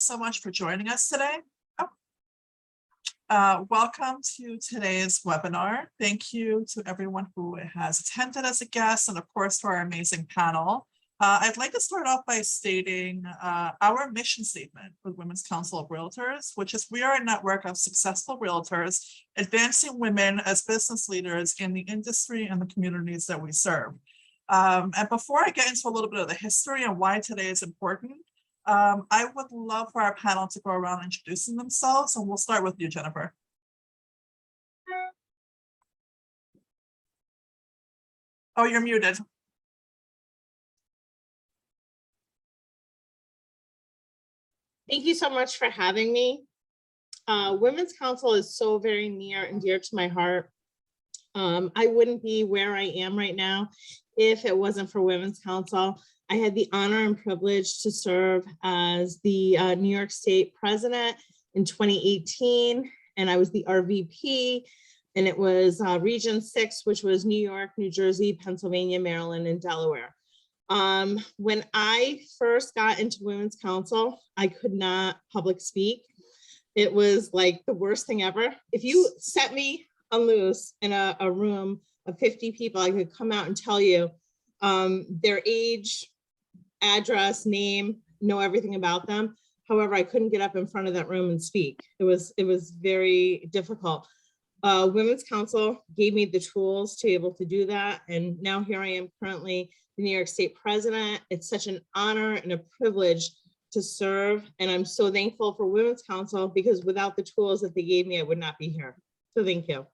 so much for joining us today. Welcome to today's webinar. Thank you to everyone who has attended as a guest, and of course to our amazing panel. I'd like to start off by stating our mission statement with Women's Council of Realtors, which is we are a network of successful realtors advancing women as business leaders in the industry and the communities that we serve. And before I get into a little bit of the history and why today is important, I would love for our panel to go around introducing themselves, and we'll start with you, Jennifer. Oh, you're muted. Thank you so much for having me. Women's Council is so very near and dear to my heart. I wouldn't be where I am right now if it wasn't for Women's Council. I had the honor and privilege to serve as the New York State president in 2018, and I was the RVP, and it was Region 6, which was New York, New Jersey, Pennsylvania, Maryland, and Delaware. When I first got into Women's Council, I could not public speak. It was like the worst thing ever. If you set me on loose in a room of 50 people, I could come out and tell you their age, address, name, know everything about them. However, I couldn't get up in front of that room and speak. It was very difficult. Women's Council gave me the tools to be able to do that. And now here I am currently the New York State president. It's such an honor and a privilege to serve. And I'm so thankful for Women's Council, because without the tools that they gave me, I would not be here. So thank you.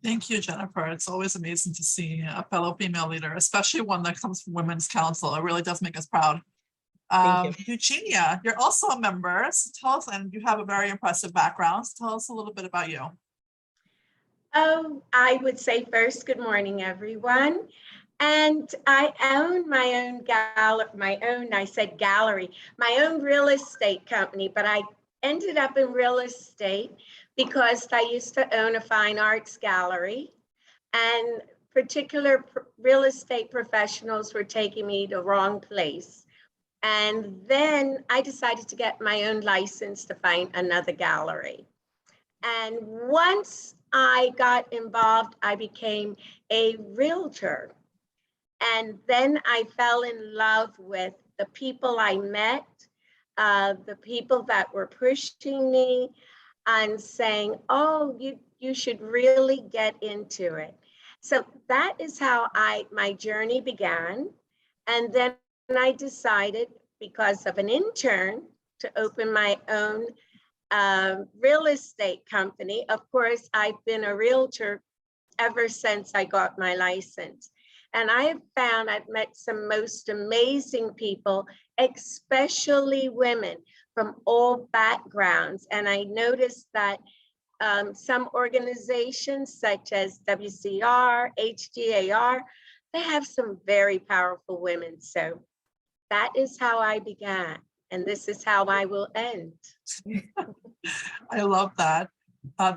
Thank you, Jennifer. It's always amazing to see a fellow female leader, especially one that comes from Women's Council. It really does make us proud. Eugenia, you're also a member. So tell us, and you have a very impressive background. So tell us a little bit about you. Oh, I would say first, good morning, everyone. And I own my own gallery, my own real estate company, but I ended up in real estate because I used to own a fine arts gallery, and particular real estate professionals were taking me the wrong place. And then I decided to get my own license to find another gallery. And once I got involved, I became a realtor. And then I fell in love with the people I met, the people that were pushing me and saying, oh, you should really get into it. So that is how my journey began. And then I decided, because of an intern, to open my own real estate company. Of course, I've been a realtor ever since I got my license. And I have found I've met some most amazing people, especially women from all backgrounds. And I noticed that some organizations such as WCR, HGAR, they have some very powerful women. So that is how I began. And this is how I will end. I love that.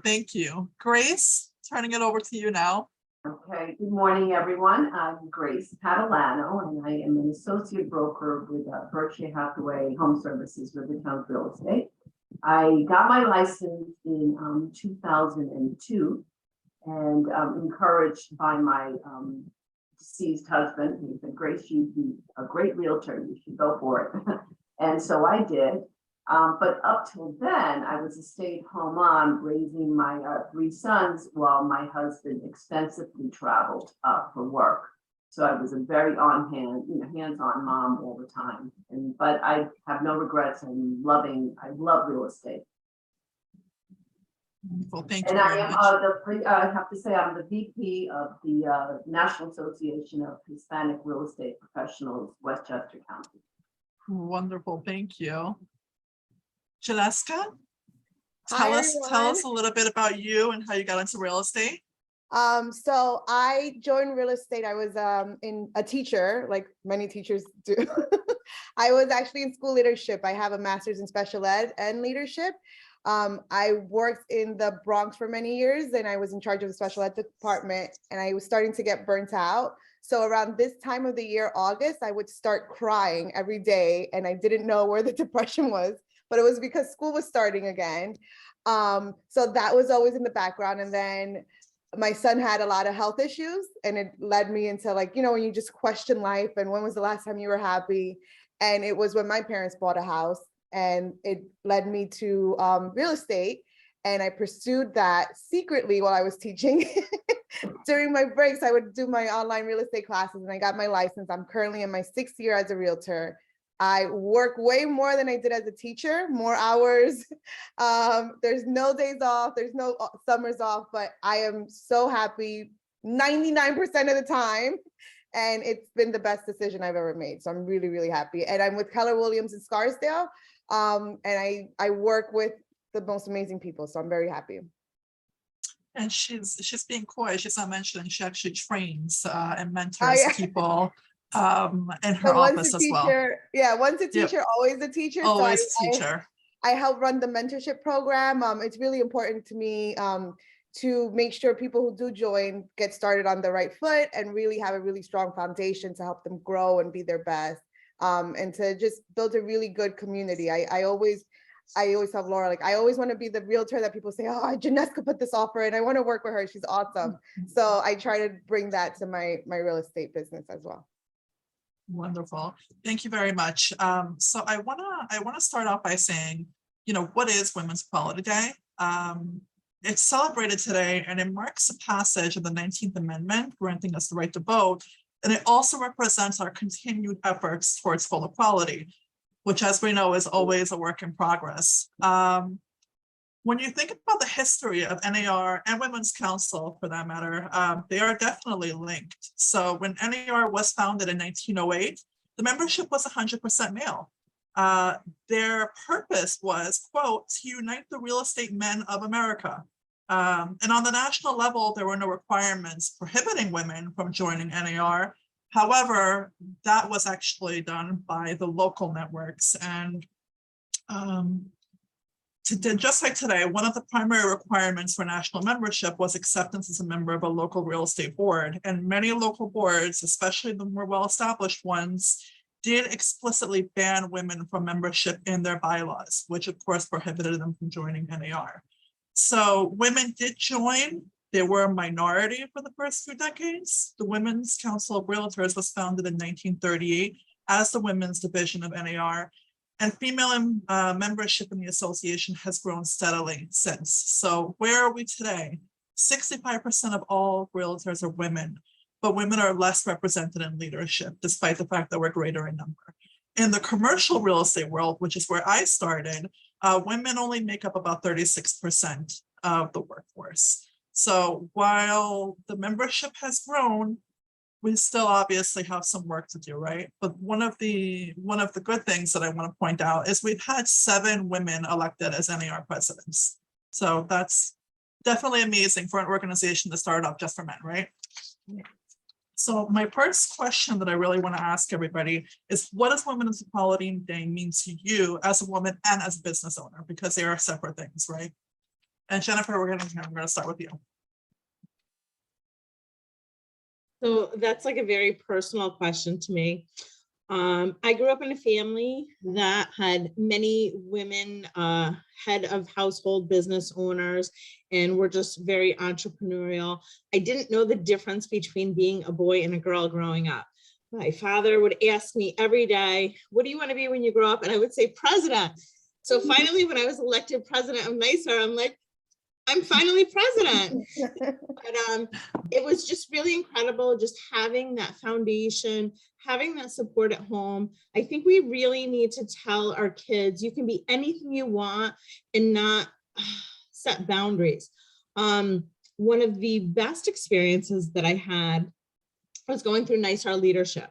Thank you. Grace, turning it over to you now. Okay, good morning, everyone. I'm Grace Patalano, and I am an associate broker with Berkshire Hathaway HomeServices Rivertown Real Estate. I got my license in 2002, and encouraged by my deceased husband. He said, Grace, you'd be a great realtor, you should go for it. And so I did. But up till then, I was a stay-at-home mom raising my 3 sons while my husband extensively traveled for work. So I was a very hands-on mom all the time. But I have no regrets. I love real estate. Well, thank you. And I have to say I'm the VP of the National Association of Hispanic Real Estate Professionals, Westchester County. Wonderful, thank you. Jeanesca, Tell us a little bit about you and how you got into real estate. So I joined real estate. I was a teacher, like many teachers do. I was actually in school leadership. I have a master's in special ed and leadership. I worked in the Bronx for many years, and I was in charge of the special ed department, and I was starting to get burnt out. So around this time of the year, August, I would start crying every day, and I didn't know where the depression was. but it was because school was starting again. So that was always in the background. And then my son had a lot of health issues, and it led me into, like, you know, when you just question life and when was the last time you were happy? And it was when my parents bought a house, and it led me to real estate. And I pursued that secretly while I was teaching. During my breaks, I would do my online real estate classes, and I got my license. I'm currently in my 6th year as a realtor. I work way more than I did as a teacher, more hours. There's no days off, there's no summers off, but I am so happy 99% of the time. And it's been the best decision I've ever made. So I'm really, really happy. And I'm with Keller Williams in Scarsdale. And I work with the most amazing people. So I'm very happy. And she's being coy. She's not mentioning she actually trains and mentors people in her office as well. Yeah, once a teacher, always a teacher. Always a teacher. I help run the mentorship program. It's really important to me to make sure people who do join get started on the right foot and really have a really strong foundation to help them grow and be their best, and to just build a really good community. I always tell Laura, like, I always want to be the realtor that people say, oh, Jeanesca put this offer and I want to work with her. She's awesome. So I try to bring that to my real estate business as well. Wonderful. Thank you very much. So I wanna start off by saying, you know, what is Women's Equality Day? It's celebrated today, and it marks the passage of the 19th Amendment, granting us the right to vote. And it also represents our continued efforts towards full equality, which, as we know, is always a work in progress. When you think about the history of NAR and Women's Council, for that matter, they are definitely linked. So when NAR was founded in 1908, the membership was 100% male. Their purpose was, quote, to unite the real estate men of America. And on the national level, there were no requirements prohibiting women from joining NAR. However, that was actually done by the local networks. And just like today, one of the primary requirements for national membership was acceptance as a member of a local real estate board. And many local boards, especially the more well-established ones, did explicitly ban women from membership in their bylaws, which of course prohibited them from joining NAR. So women did join. They were a minority for the first few decades. The Women's Council of Realtors was founded in 1938 as the women's division of NAR. And female membership in the association has grown steadily since. So where are we today? 65% of all realtors are women, but women are less represented in leadership, despite the fact that we're greater in number. In the commercial real estate world, which is where I started, women only make up about 36% of the workforce. So while the membership has grown, we still obviously have some work to do, right? But one of the good things that I want to point out is we've had 7 women elected as NAR presidents. So that's definitely amazing for an organization to start up just for men, right? Yeah. So my first question that I really want to ask everybody is, what does Women's Equality Day mean to you as a woman and as a business owner? Because they are separate things, right? And Jennifer, I'm gonna start with you. So that's like a very personal question to me. I grew up in a family that had many women head of household business owners, and were just very entrepreneurial. I didn't know the difference between being a boy and a girl growing up. My father would ask me every day, what do you want to be when you grow up? And I would say president. So finally, when I was elected president of NYSAR, I'm like, I'm finally president. But it was just really incredible just having that foundation, having that support at home. I think we really need to tell our kids, you can be anything you want and not set boundaries. One of the best experiences that I had was going through NYSAR leadership.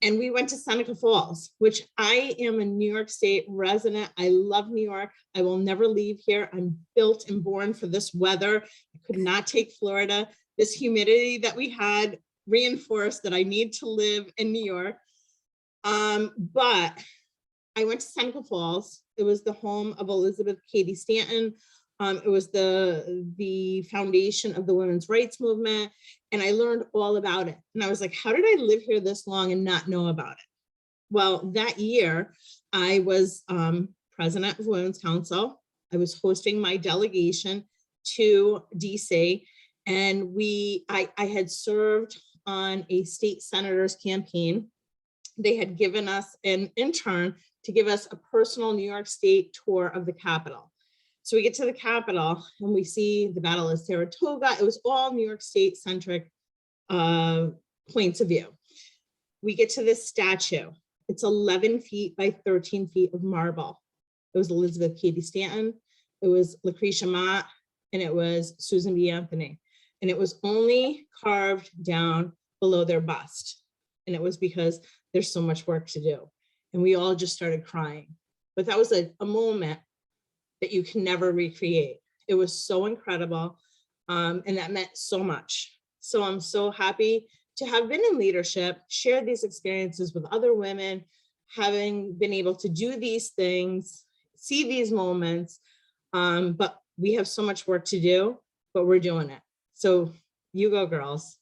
And we went to Seneca Falls, which I am a New York State resident. I love New York. I will never leave here. I'm built and born for this weather. I could not take Florida. This humidity that we had reinforced that I need to live in New York. But I went to Seneca Falls. It was the home of Elizabeth Cady Stanton. It was the foundation of the women's rights movement. And I learned all about it. And I was like, how did I live here this long and not know about it? Well, that year I was president of Women's Council. I was hosting my delegation to DC, and I had served on a state senator's campaign. They had given us an intern to give us a personal New York State tour of the Capitol. So we get to the Capitol and we see the Battle of Saratoga. It was all New York State centric points of view. We get to this statue. It's 11 feet by 13 feet of marble. It was Elizabeth Cady Stanton, it was Lucretia Mott, and it was Susan B. Anthony. And it was only carved down below their bust. And it was because there's so much work to do. And we all just started crying. But that was a moment that you can never recreate. It was so incredible. And that meant so much. So I'm so happy to have been in leadership, shared these experiences with other women, having been able to do these things, see these moments. But we have so much work to do, but we're doing it. So you go, girls.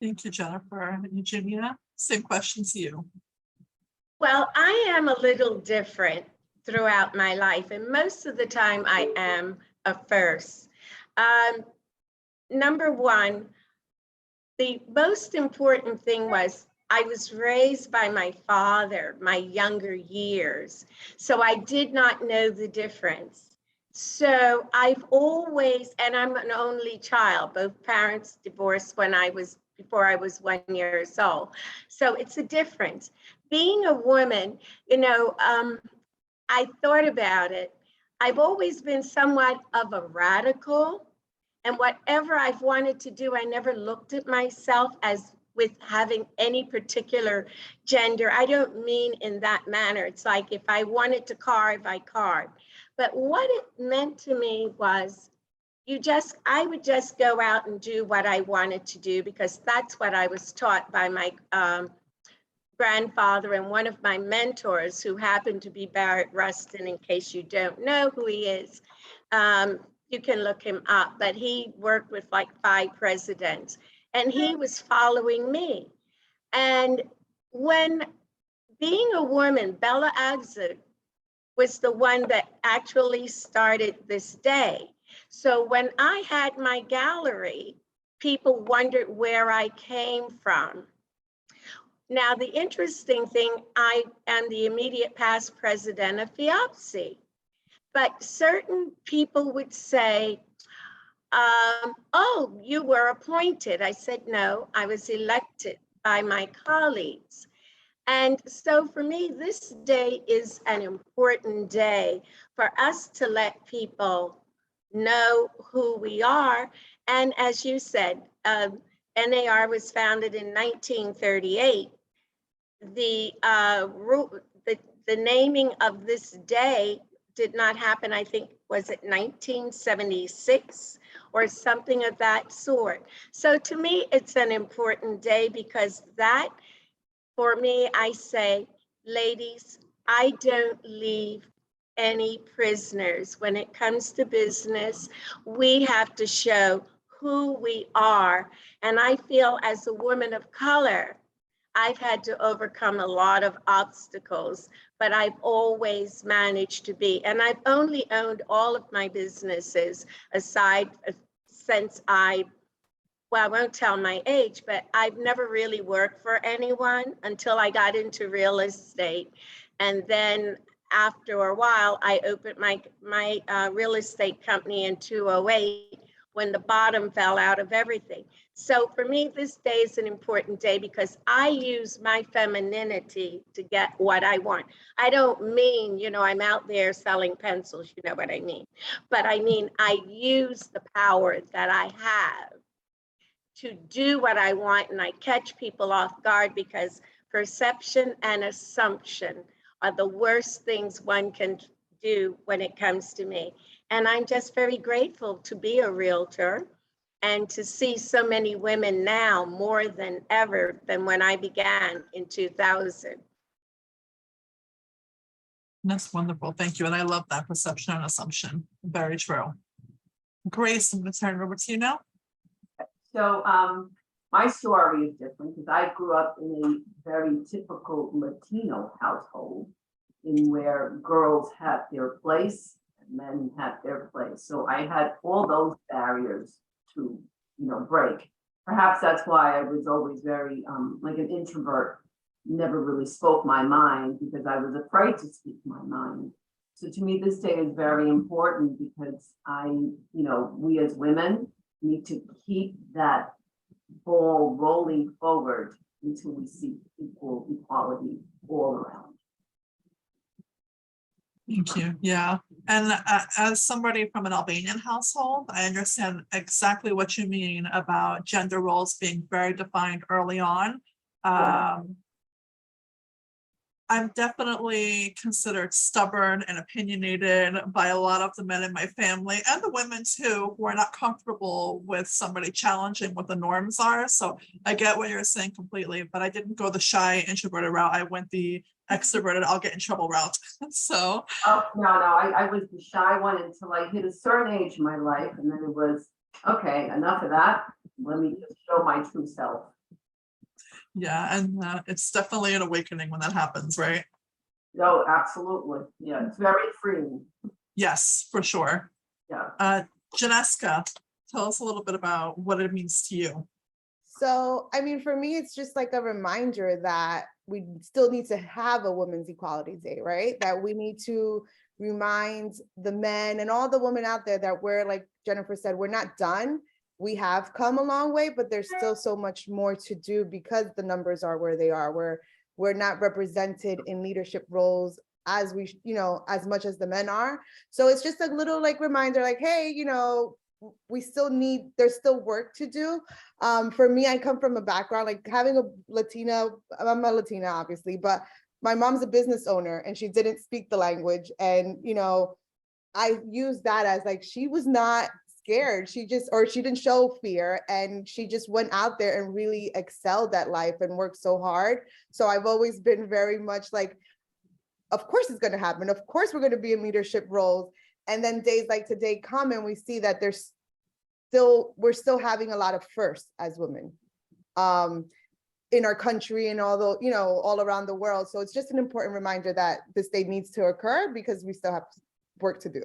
Thank you, Jennifer. Eugenia, same question to you. Well, I am a little different throughout my life, and most of the time I am a first. Number one, the most important thing was I was raised by my father, my younger years, so I did not know the difference. So I've always, and I'm an only child, both parents divorced before I was 1 year old. So it's a difference. Being a woman, I thought about it. I've always been somewhat of a radical, and whatever I've wanted to do, I never looked at myself as with having any particular gender. I don't mean in that manner. It's like if I wanted to carve, I carved. But what it meant to me was I would just go out and do what I wanted to do, because that's what I was taught by my grandfather and one of my mentors, who happened to be Barrett Rustin. In case you don't know who he is, you can look him up, but he worked with like 5 presidents, and he was following me. And when being a woman, Bella Abzug was the one that actually started this day. So when I had my gallery, people wondered where I came from. Now, the interesting thing, I am the immediate past president of FIABCI, but certain people would say, oh, you were appointed. I said, no, I was elected by my colleagues. And so for me, this day is an important day for us to let people know who we are. And as you said, NAR was founded in 1938. The naming of this day did not happen, I think, was it 1976 or something of that sort. So to me, it's an important day, because that, for me, I say, ladies, I don't leave any prisoners. When it comes to business, we have to show who we are. And I feel as a woman of color, I've had to overcome a lot of obstacles, but I've always managed to be, and I've only owned all of my businesses aside since I won't tell my age, but I've never really worked for anyone until I got into real estate. And then after a while, I opened my real estate company in 2008 when the bottom fell out of everything. So for me, this day is an important day because I use my femininity to get what I want. I don't mean, I'm out there selling pencils, you know what I mean? But I mean, I use the power that I have to do what I want, and I catch people off guard, because perception and assumption are the worst things one can do when it comes to me. And I'm just very grateful to be a realtor and to see so many women now, more than ever than when I began in 2000. That's wonderful. Thank you. And I love that perception and assumption. Very true. Grace, I'm going to turn it over to you now. So my story is different because I grew up in a very typical Latino household. in where girls had their place and men had their place. So I had all those barriers to, break. Perhaps that's why I was always very like an introvert, never really spoke my mind because I was afraid to speak my mind. So to me, this day is very important because we as women need to keep that ball rolling forward until we see equality all around. Thank you. Yeah. And as somebody from an Albanian household, I understand exactly what you mean about gender roles being very defined early on. I'm definitely considered stubborn and opinionated by a lot of the men in my family and the women too, who are not comfortable with somebody challenging what the norms are. So I get what you're saying completely, but I didn't go the shy introverted route. I went the extroverted, I'll get in trouble route. So. Oh, no, I was the shy one until I hit a certain age in my life. And then it was, okay, enough of that. Let me just show my true self. Yeah, and it's definitely an awakening when that happens, right? No, absolutely. Yeah, it's very freeing. Yes, for sure. Yeah. Jeanesca, tell us a little bit about what it means to you. So, I mean, for me, it's just like a reminder that we still need to have a Women's Equality Day, right? That we need to remind the men and all the women out there that we're, like Jennifer said, we're not done. We have come a long way, but there's still so much more to do because the numbers are where they are. We're not represented in leadership roles as we, as much as the men are. So it's just a little like reminder, like, hey, we still there's still work to do. For me, I come from a background, like having a Latina, I'm a Latina, obviously, but my mom's a business owner and she didn't speak the language. And, I use that as like, she was not scared. She didn't show fear and she just went out there and really excelled at life and worked so hard. So I've always been very much like, of course it's going to happen. Of course we're going to be in leadership roles. And then days like today come and we see that we're still having a lot of firsts as women in our country and all around the world. So it's just an important reminder that this day needs to occur because we still have work to do.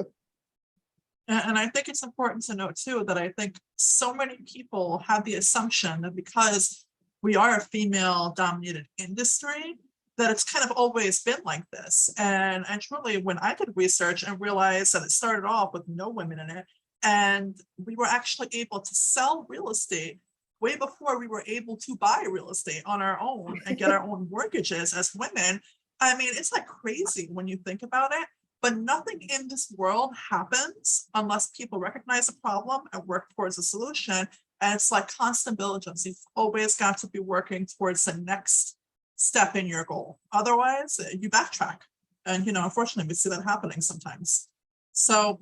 And I think it's important to note too, that I think so many people have the assumption that because we are a female dominated industry, that it's kind of always been like this. And truly, when I did research and realized that it started off with no women in it, and we were actually able to sell real estate way before we were able to buy real estate on our own and get our own mortgages as women. I mean, it's like crazy when you think about it. But nothing in this world happens unless people recognize a problem and work towards a solution. And it's like constant diligence. You've always got to be working towards the next step in your goal. Otherwise, you backtrack. And, unfortunately, we see that happening sometimes. So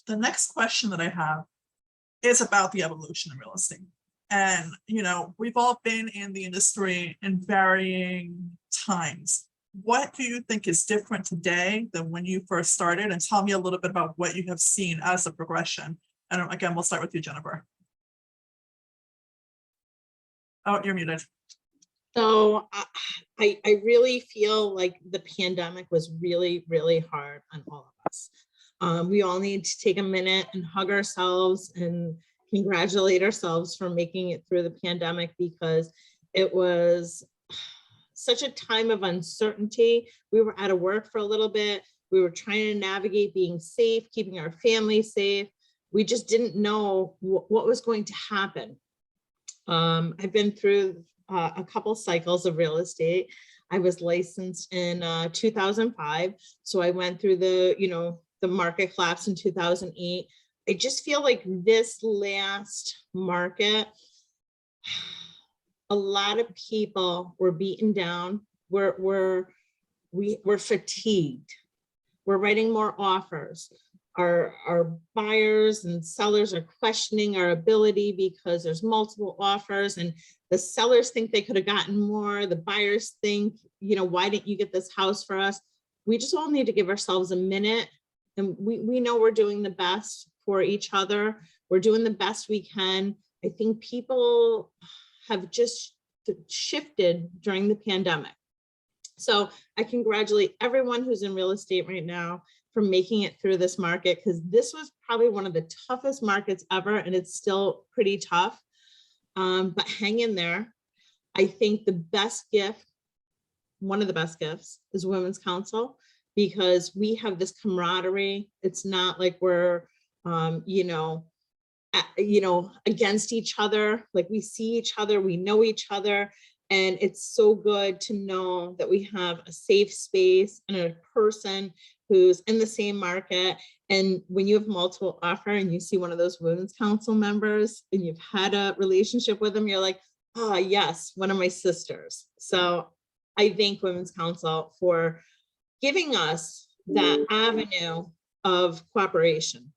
the next question that I have is about the evolution of real estate. And, we've all been in the industry in varying times. What do you think is different today than when you first started? And tell me a little bit about what you have seen as a progression. And again, we'll start with you, Jennifer. Oh, you're muted. So I really feel like the pandemic was really, really hard on all of us. We all need to take a minute and hug ourselves and congratulate ourselves for making it through the pandemic, because it was such a time of uncertainty. We were out of work for a little bit. We were trying to navigate being safe, keeping our family safe. We just didn't know what was going to happen. I've been through a couple cycles of real estate. I was licensed in 2005. So I went through the market collapse in 2008. I just feel like this last market, a lot of people were beaten down. We're fatigued. We're writing more offers. Our buyers and sellers are questioning our ability because there's multiple offers, and the sellers think they could have gotten more. The buyers think, why didn't you get this house for us? We just all need to give ourselves a minute, and we know we're doing the best for each other. We're doing the best we can. I think people have just shifted during the pandemic. So I congratulate everyone who's in real estate right now for making it through this market, because this was probably one of the toughest markets ever, and it's still pretty tough. But hang in there. I think the best gift, one of the best gifts, is Women's Council, because we have this camaraderie. It's not like we're, against each other. Like, we see each other, we know each other. And it's so good to know that we have a safe space and a person who's in the same market. And when you have multiple offer and you see one of those Women's Council members and you've had a relationship with them, you're like, oh yes, one of my sisters. So I thank Women's Council for giving us that avenue of cooperation.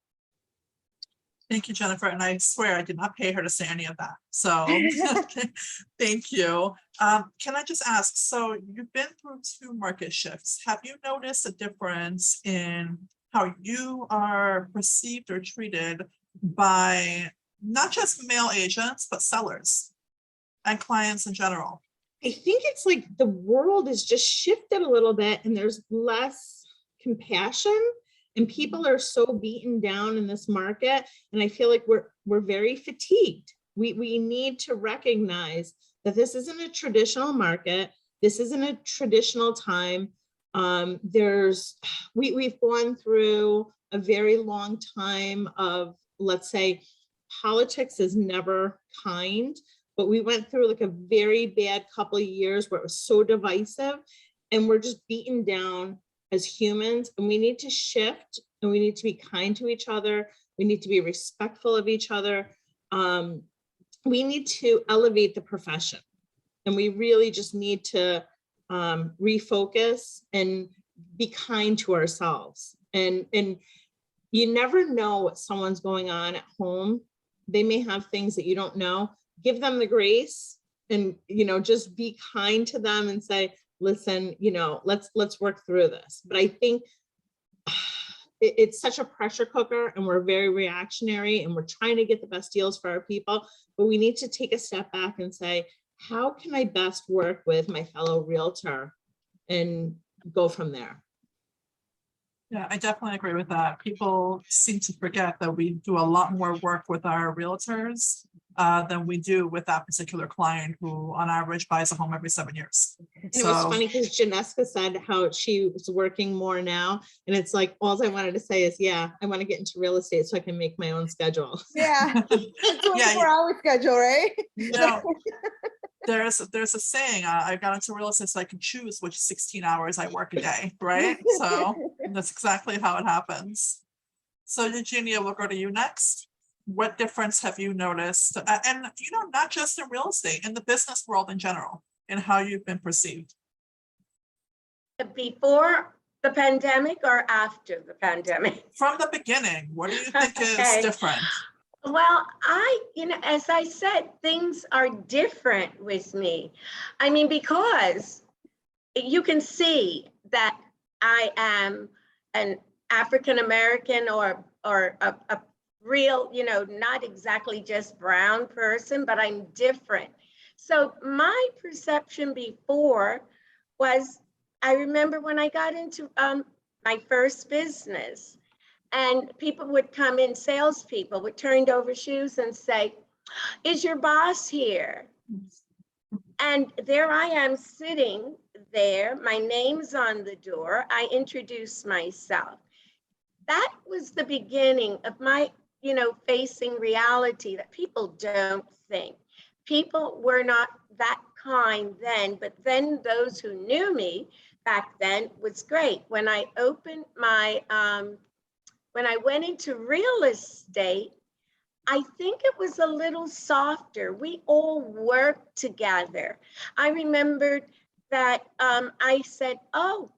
Thank you, Jennifer. And I swear I did not pay her to say any of that. So thank you. Can I just ask, so you've been through 2 market shifts. Have you noticed a difference in how you are perceived or treated by not just male agents, but sellers and clients in general? I think it's like the world has just shifted a little bit and there's less compassion. And people are so beaten down in this market. And I feel like we're very fatigued. We need to recognize that this isn't a traditional market. This isn't a traditional time. We've gone through a very long time of, let's say, politics is never kind, but we went through like a very bad couple of years where it was so divisive, and we're just beaten down as humans, and we need to shift, and we need to be kind to each other. We need to be respectful of each other. We need to elevate the profession, and we really just need to refocus and be kind to ourselves. And you never know what someone's going on at home. They may have things that you don't know. Give them the grace, and just be kind to them and say, listen, let's work through this. But I think it's such a pressure cooker, and we're very reactionary, and we're trying to get the best deals for our people, but we need to take a step back and say, how can I best work with my fellow realtor, and go from there. Yeah, I definitely agree with that. People seem to forget that we do a lot more work with our realtors than we do with that particular client who on average buys a home every 7 years. And it was funny because Jeanesca said how she was working more now. And it's like, all I wanted to say is, yeah, I want to get into real estate so I can make my own schedule. Yeah. 24-hour schedule, right? There's a saying, I got into real estate so I can choose which 16 hours I work a day, right? So that's exactly how it happens. So Eugenia, we'll go to you next. What difference have you noticed? And not just in real estate, in the business world in general, in how you've been perceived? Before the pandemic or after the pandemic? From the beginning, what do you think is different? Well, as I said, things are different with me. I mean, because you can see that I am an African-American or a real, not exactly just brown person, but I'm different. So my perception before was, I remember when I got into my first business, and people would come in, salespeople would turn over shoes and say, is your boss here? And there I am sitting there, my name's on the door, I introduced myself. That was the beginning of my, facing reality that people don't think. People were not that kind then, but then those who knew me back then was great. When I opened my, when I went into real estate, I think it was a little softer. We all worked together. I remembered that I said, I'm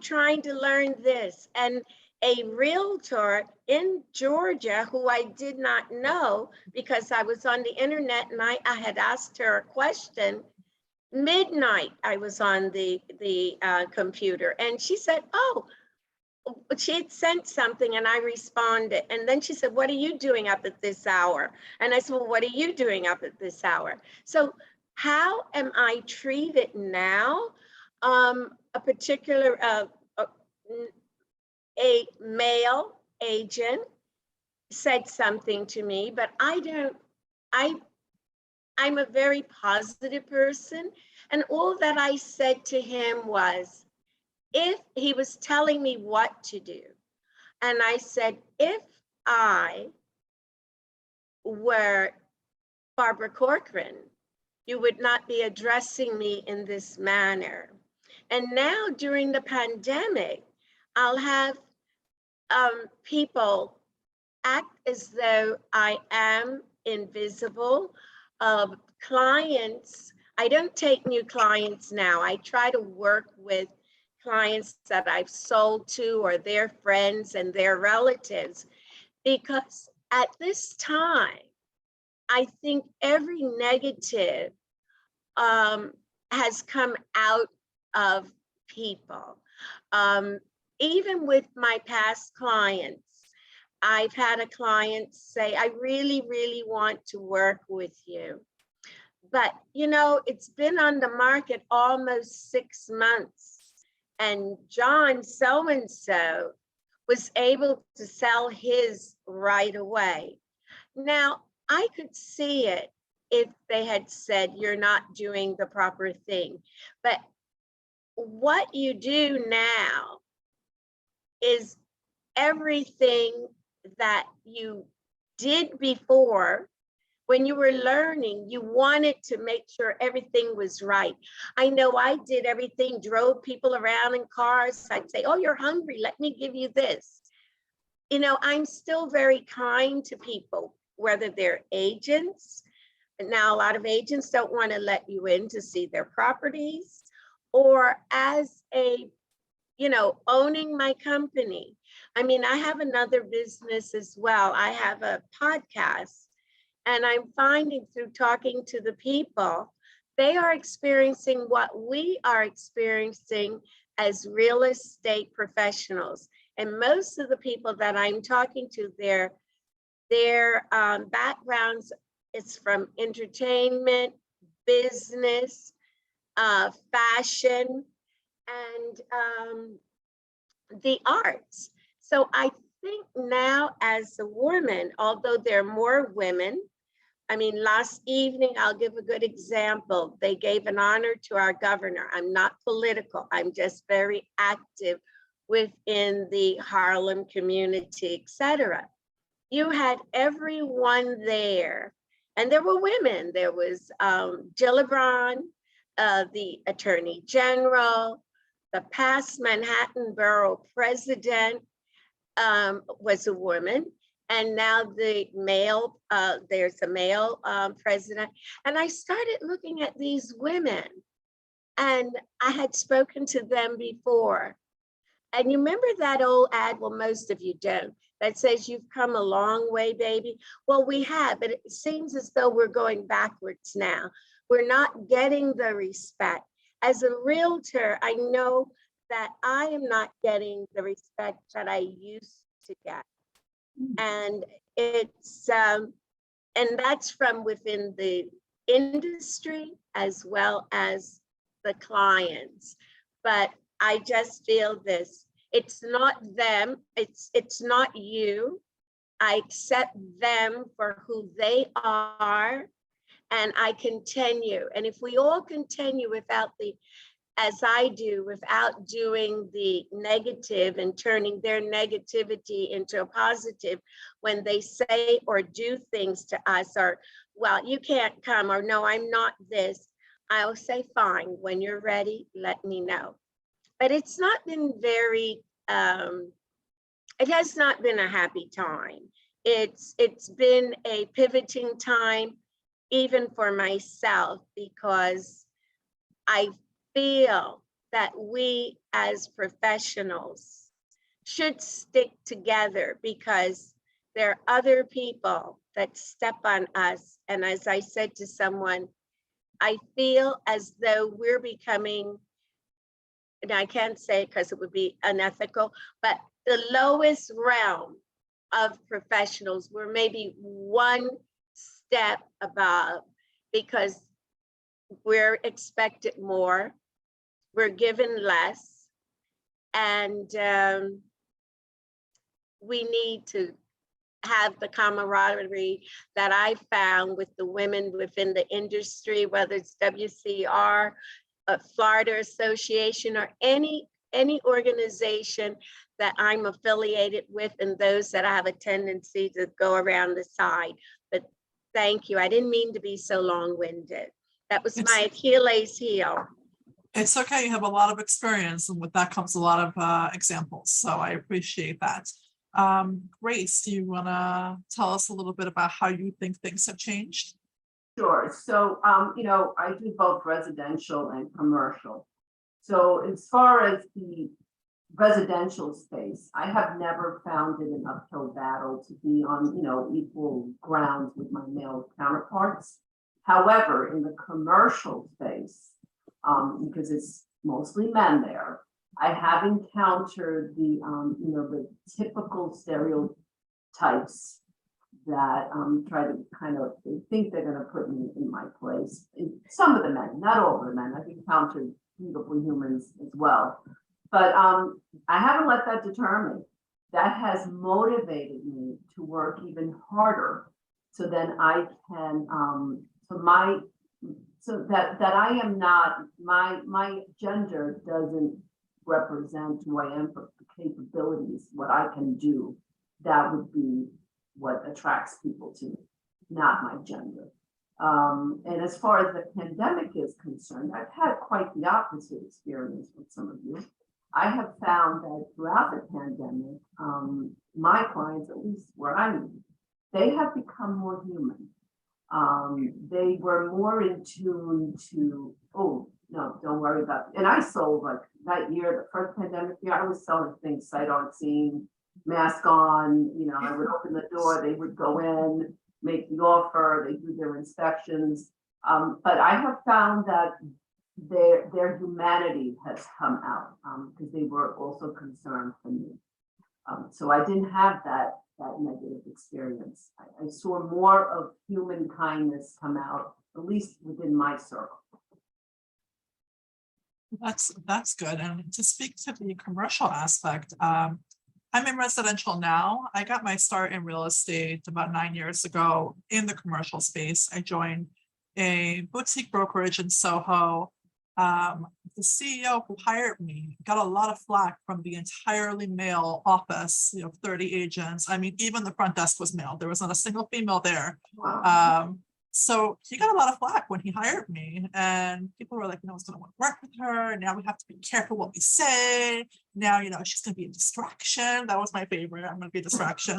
trying to learn this. And a realtor in Georgia who I did not know because I was on the internet and I had asked her a question. Midnight, I was on the computer and she said, she had sent something and I responded. And then she said, what are you doing up at this hour? And I said, well, what are you doing up at this hour? So how am I treated now? A particular, a male agent said something to me, but I'm a very positive person. And all that I said to him was, if he was telling me what to do, and I said, if I were Barbara Corcoran, you would not be addressing me in this manner. And now during the pandemic, I'll have people act as though I am invisible. Clients, I don't take new clients now. I try to work with clients that I've sold to or their friends and their relatives, because at this time, I think every negative has come out of people. Even with my past clients, I've had a client say, I really, really want to work with you. But, you know, it's been on the market almost 6 months. And John so-and-so was able to sell his right away. Now, I could see it if they had said, you're not doing the proper thing. But what you do now is everything that you did before. When you were learning, you wanted to make sure everything was right. I know I did everything, drove people around in cars. I'd say, oh, you're hungry, let me give you this. You know, I'm still very kind to people, whether they're agents. And now a lot of agents don't want to let you in to see their properties, or as a, you know, owning my company. I mean, I have another business as well. I have a podcast, and I'm finding through talking to the people, they are experiencing what we are experiencing as real estate professionals. And most of the people that I'm talking to, their backgrounds is from entertainment, business, fashion, and the arts. So I think now as a woman, although there are more women, I mean, last evening, I'll give a good example. They gave an honor to our governor. I'm not political. I'm just very active within the Harlem community, etc. You had everyone there, and there were women. There was Jill LeBron, the Attorney General, the past Manhattan Borough President was a woman. And now the male, there's a male president. And I started looking at these women, and I had spoken to them before. And you remember that old ad, well, most of you don't, that says you've come a long way, baby. Well, we have, but it seems as though we're going backwards now. We're not getting the respect. As a realtor, I know that I am not getting the respect that I used to get. And it's, and that's from within the industry as well as the clients. But I just feel this, it's not them, it's not you. I accept them for who they are, and I continue. And if we all continue without the, as I do, without doing the negative and turning their negativity into a positive when they say or do things to us, or, well, you can't come, or no, I'm not this, I'll say, fine, when you're ready, let me know. But it's not been very, it has not been a happy time. It's been a pivoting time, even for myself, because I feel that we as professionals should stick together, because there are other people that step on us. And as I said to someone, I feel as though we're becoming, and I can't say it because it would be unethical, but the lowest realm of professionals. We're maybe one step above, because we're expected more, we're given less, and we need to have the camaraderie that I found with the women within the industry, whether it's WCR, Florida Association, or any organization that I'm affiliated with, and those that I have a tendency to go around the side. But thank you. I didn't mean to be so long-winded. That was my Achilles heel. It's okay. You have a lot of experience, and with that comes a lot of examples. So I appreciate that. Grace, do you want to tell us a little bit about how you think things have changed? Sure. So, you know, I do both residential and commercial. So as far as the residential space, I have never found it an uphill battle to be on, you know, equal grounds with my male counterparts. However, in the commercial space, because it's mostly men there, I have encountered the, you know, the typical stereotypes that try to kind of, they think they're going to put me in my place. Some of the men, not all of the men. I've encountered beautiful humans as well. But I haven't let that deter me. That has motivated me to work even harder, so then I can, so that I am not, my gender doesn't represent who I am, but the capabilities, what I can do. That would be what attracts people to me, not my gender. And as far as the pandemic is concerned, I've had quite the opposite experience with some of you. I have found that throughout the pandemic, my clients, at least where I'm, they have become more human. They were more in tune to, oh, no, don't worry about it. And I sold, like that year, the first pandemic year, I was selling things sight unseen, mask on, you know, I would open the door, they would go in, make the offer, they do their inspections. But I have found that their humanity has come out because they were also concerned for me. So I didn't have that negative experience. I saw more of human kindness come out, at least within my circle. That's good. And to speak to the commercial aspect, I'm in residential now. I got my start in real estate about 9 years ago in the commercial space. I joined a boutique brokerage in Soho. The CEO who hired me got a lot of flack from the entirely male office, you know, 30 agents. I mean, even the front desk was male. There was not a single female there. Wow. So he got a lot of flack when he hired me, and people were like, no one's going to want to work with her. Now we have to be careful what we say. Now, you know, she's going to be a distraction. That was my favorite. I'm going to be a distraction.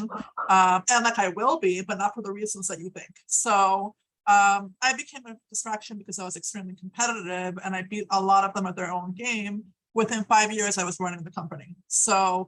And like I will be, but not for the reasons that you think. So I became a distraction because I was extremely competitive, and I beat a lot of them at their own game. Within 5 years, I was running the company. So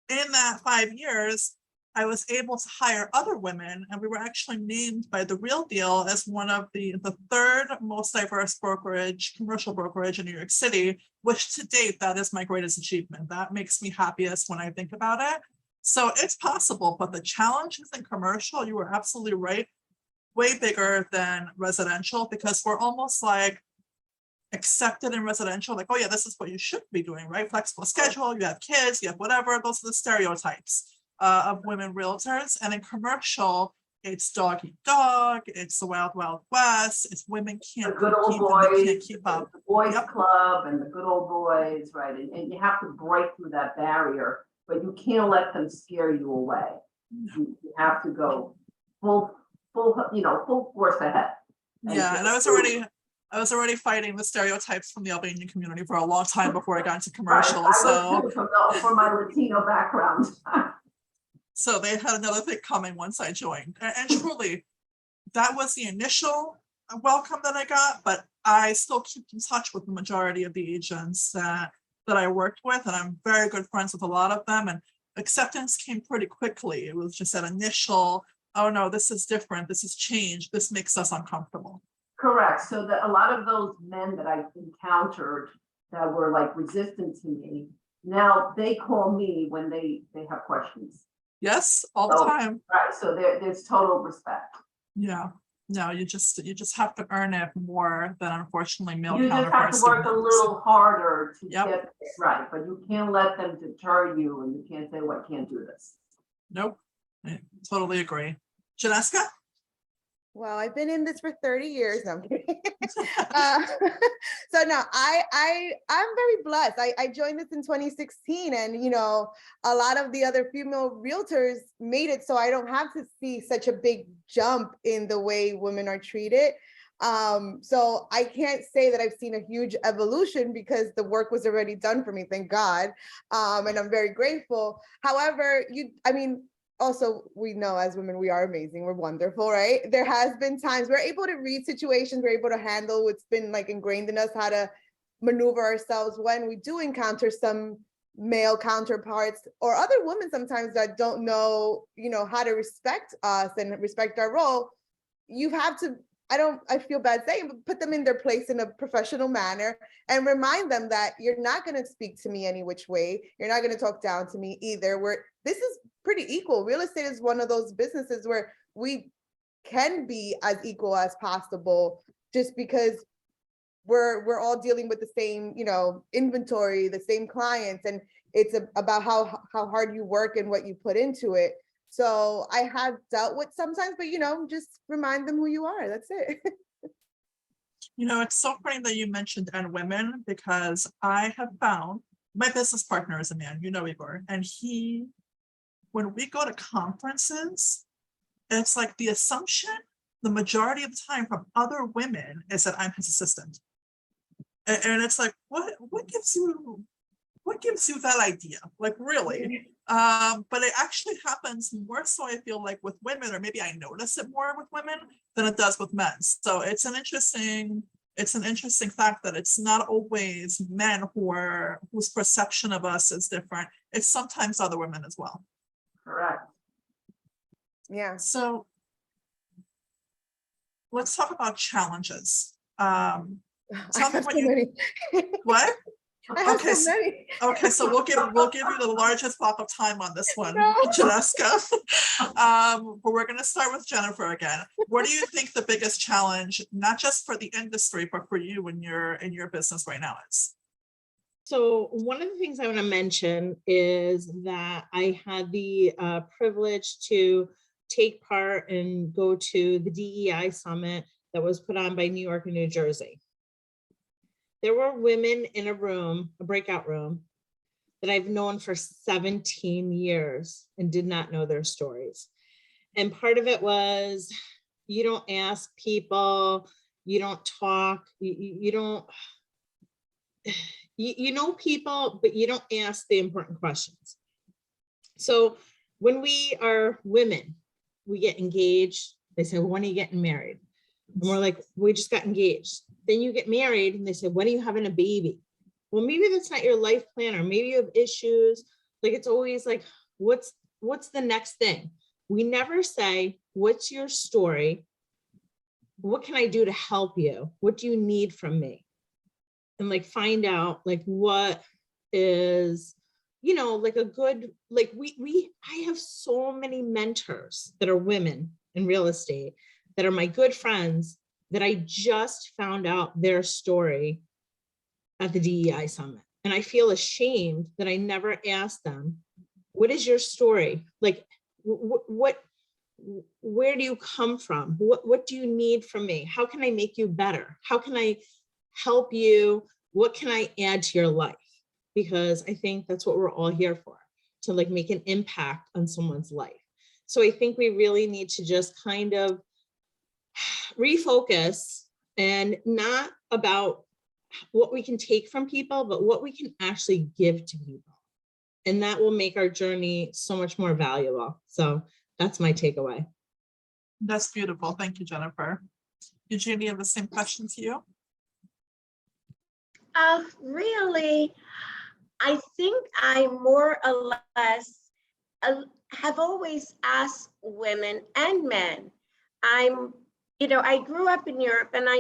in that 5 years, I was able to hire other women, and we were actually named by The Real Deal as one of the third most diverse brokerage, commercial brokerage in New York City, which to date, that is my greatest achievement. That makes me happiest when I think about it. So it's possible, but the challenges in commercial, you were absolutely right, way bigger than residential, because we're almost like accepted in residential, like, oh yeah, this is what you should be doing, right? Flexible schedule, you have kids, you have whatever, those are the stereotypes of women realtors. And in commercial, it's dog eat dog, it's the wild, wild west, it's women can't The good old compete and they boys, can't keep up. the boys Yep. club and the good old boys, right? And you have to break through that barrier, but you can't let them scare you away. You have to go full, you know, full force ahead. Yeah, and I was already fighting the stereotypes from the Albanian community for a long time before I got into commercial. Right, So from my Latino background. so they had another thing coming once I joined. And truly, that was the initial welcome that I got, but I still keep in touch with the majority of the agents that I worked with, and I'm very good friends with a lot of them, and acceptance came pretty quickly. It was just that initial, oh no, this is different, this is change, this makes us uncomfortable. Correct. So that a lot of those men that I encountered that were like resistant to me, now they call me when they have questions. Yes, all the time. Right. So there's total respect. Yeah. No, you just have to earn it more than unfortunately male You just have counterparts. to work a do. little harder to Yep. get it right, but you can't let them deter you, and you can't say, well, I can't do this. Nope, I totally agree. Jeanesca? Well, I've been in this for 30 years. No, I'm kidding. So no, I'm very blessed. I joined this in 2016, and you know, a lot of the other female realtors made it so I don't have to see such a big jump in the way women are treated. So I can't say that I've seen a huge evolution because the work was already done for me, thank God. And I'm very grateful. However, also, we know as women, we are amazing. We're wonderful, right? There has been times we're able to read situations, we're able to handle what's been like ingrained in us, how to maneuver ourselves when we do encounter some male counterparts or other women sometimes that don't know, you know, how to respect us and respect our role. You have to, I feel bad saying, but put them in their place in a professional manner and remind them that you're not going to speak to me any which way. You're not going to talk down to me either. This is pretty equal. Real estate is one of those businesses where we can be as equal as possible, just because we're all dealing with the same, you know, inventory, the same clients, and it's about how hard you work and what you put into it. So I have dealt with sometimes, but you know, just remind them who you are. That's it. You know, it's so funny that you mentioned and women, because I have found my business partner is a man, you know, Igor, and when we go to conferences, it's like the assumption, the majority of the time from other women is that I'm his assistant. And it's like, what gives you that idea? Like, really? But it actually happens more so, I feel like, with women, or maybe I notice it more with women than it does with men. So it's an interesting fact that it's not always men whose perception of us is different. It's sometimes other women as well. Correct. Yeah. So let's talk about challenges. I Tell me have what so many. what? I have Okay, so many. Okay, so we'll give you the largest block of time on this one, No. Jeanesca. But we're going to start with Jennifer again. What do you think the biggest challenge, not just for the industry, but for you in your business right now is? So one of the things I want to mention is that I had the privilege to take part and go to the DEI summit that was put on by New York and New Jersey. There were women in a breakout room, that I've known for 17 years and did not know their stories. And part of it was, you don't ask people, you don't talk, you don't, you know people, but you don't ask the important questions. So when we are women, we get engaged. They say, well, when are you getting married? And we're like, we just got engaged. Then you get married and they say, when are you having a baby? Well, maybe that's not your life plan, or maybe you have issues. Like, it's always like, what's the next thing? We never say, what's your story? What can I do to help you? What do you need from me? And like, find out like what is, you know, like a good, like I have so many mentors that are women in real estate that are my good friends that I just found out their story at the DEI summit. And I feel ashamed that I never asked them, what is your story? Like, where do you come from? What do you need from me? How can I make you better? How can I help you? What can I add to your life? Because I think that's what we're all here for, to like make an impact on someone's life. So I think we really need to just kind of refocus, and not about what we can take from people, but what we can actually give to people. And that will make our journey so much more valuable. So that's my takeaway. That's beautiful. Thank you, Jennifer. Eugenia, the same question to you. Really, I think I more or less have always asked women and men. I grew up in Europe, and I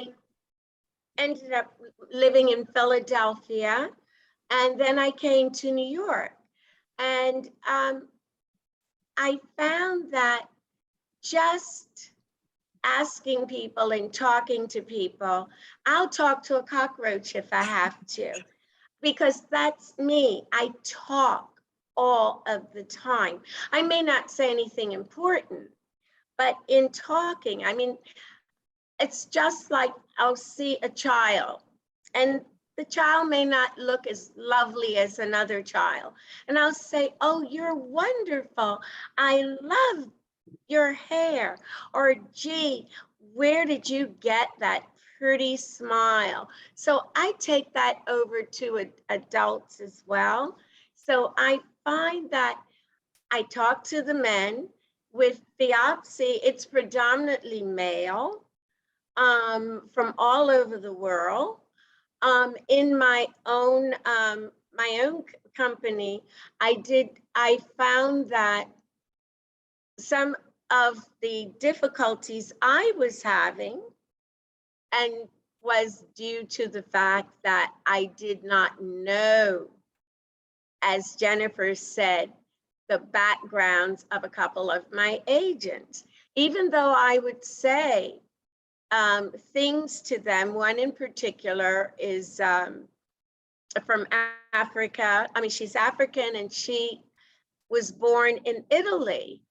ended up living in Philadelphia, and then I came to New York. And I found that just asking people and talking to people. I'll talk to a cockroach if I have to, because that's me. I talk all of the time. I may not say anything important, but in talking, I mean, it's just like I'll see a child and the child may not look as lovely as another child. And I'll say, oh, you're wonderful. I love your hair. Or, gee, where did you get that pretty smile? So I take that over to adults as well. So I find that I talk to the men. With FIABCI, it's predominantly male from all over the world. In my own company, I found that some of the difficulties I was having and was due to the fact that I did not know, as Jennifer said, the backgrounds of a couple of my agents. Even though I would say things to them, one in particular is from Africa. I mean, she's African and she was born in Italy.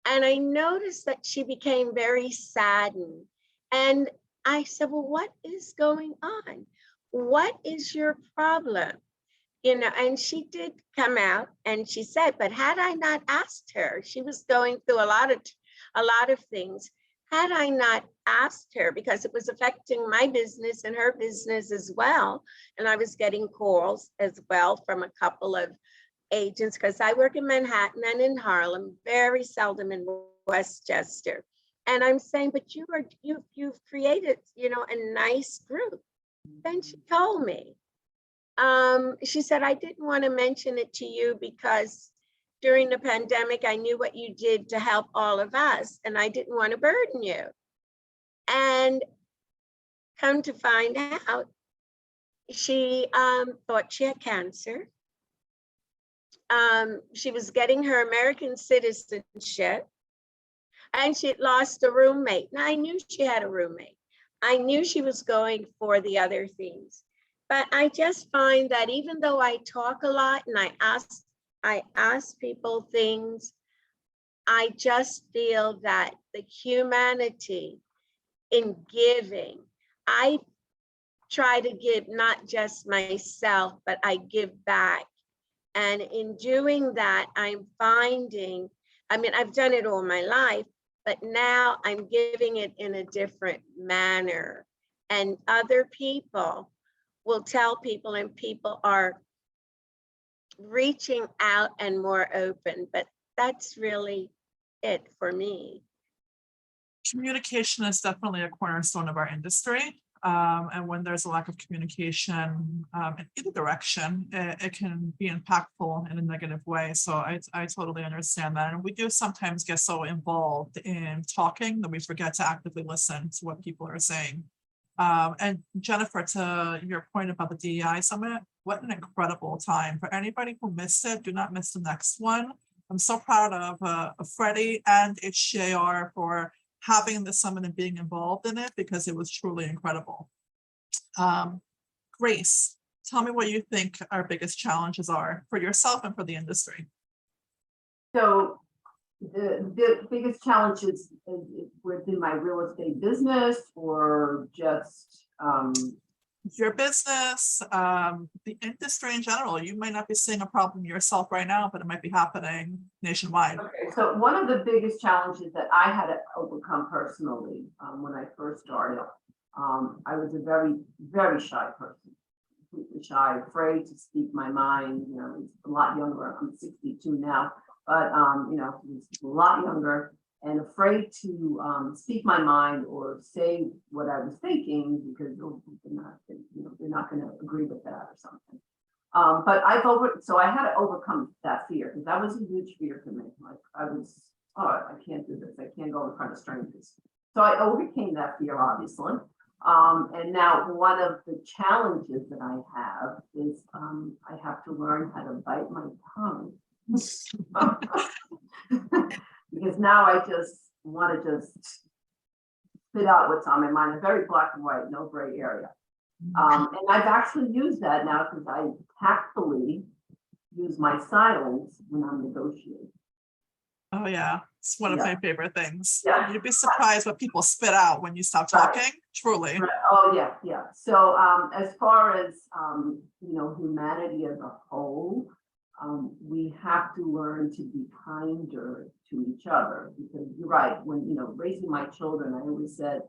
And I noticed that she became very saddened. And I said, well, what is going on? What is your problem? You know, and she did come out and she said, but had I not asked her, she was going through a lot of things. Had I not asked her, because it was affecting my business and her business as well. And I was getting calls as well from a couple of agents, because I work in Manhattan and in Harlem, very seldom in Westchester. And I'm saying, but you've created, you know, a nice group. Then she told me, she said, I didn't want to mention it to you because during the pandemic, I knew what you did to help all of us, and I didn't want to burden you. And come to find out, she thought she had cancer. She was getting her American citizenship, and she had lost a roommate. Now, I knew she had a roommate. I knew she was going for the other things. But I just find that even though I talk a lot and I ask people things, I just feel that the humanity in giving, I try to give not just myself, but I give back. And in doing that, I'm finding, I mean, I've done it all my life, but now I'm giving it in a different manner. And other people will tell people, and people are reaching out and more open, but that's really it for me. Communication is definitely a cornerstone of our industry. And when there's a lack of communication in either direction, it can be impactful in a negative way. So I totally understand that. And we do sometimes get so involved in talking that we forget to actively listen to what people are saying. And Jennifer, to your point about the DEI Summit, what an incredible time. For anybody who missed it, do not miss the next one. I'm so proud of Freddie and HGAR for having the summit and being involved in it, because it was truly incredible. Grace, tell me what you think our biggest challenges are for yourself and for the industry. So the biggest challenges within my real estate business, or just your business, the industry in general. You might not be seeing a problem yourself right now, but it might be happening nationwide. Okay, so one of the biggest challenges that I had to overcome personally when I first started, I was a very, very shy person, completely shy, afraid to speak my mind. You know, it's a lot younger. I'm 62 now, but you know, it's a lot younger, and afraid to speak my mind or say what I was thinking, because they're not going to agree with that or something. But so I had to overcome that fear, because that was a huge fear for me. Like I can't do this. I can't go in front of strangers. So I overcame that fear, obviously. And now one of the challenges that I have is I have to learn how to bite my tongue. Because now I just want to spit out what's on my mind, a very black and white, no gray area. And I've actually used that now because I tactfully use my silence when I'm negotiating. Oh, yeah. It's one of Yeah. my favorite things. Yeah. You'd be surprised what people spit out when you stop Right. talking, truly. Right. Oh, yeah, yeah. So as far as, humanity as a whole, we have to learn to be kinder to each other, because you're right, when, raising my children, I always said,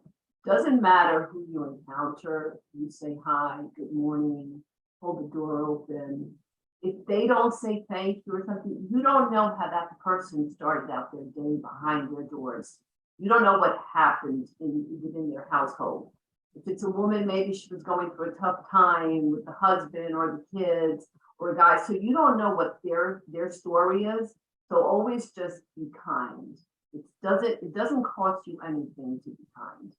doesn't matter who you encounter, you say hi, good morning, hold the door open. If they don't say thank you or something, you don't know how that person started out their day behind their doors. You don't know what happened within their household. If it's a woman, maybe she was going through a tough time with the husband or the kids or a guy. So you don't know what their story is. So always just be kind. It doesn't cost you anything to be kind.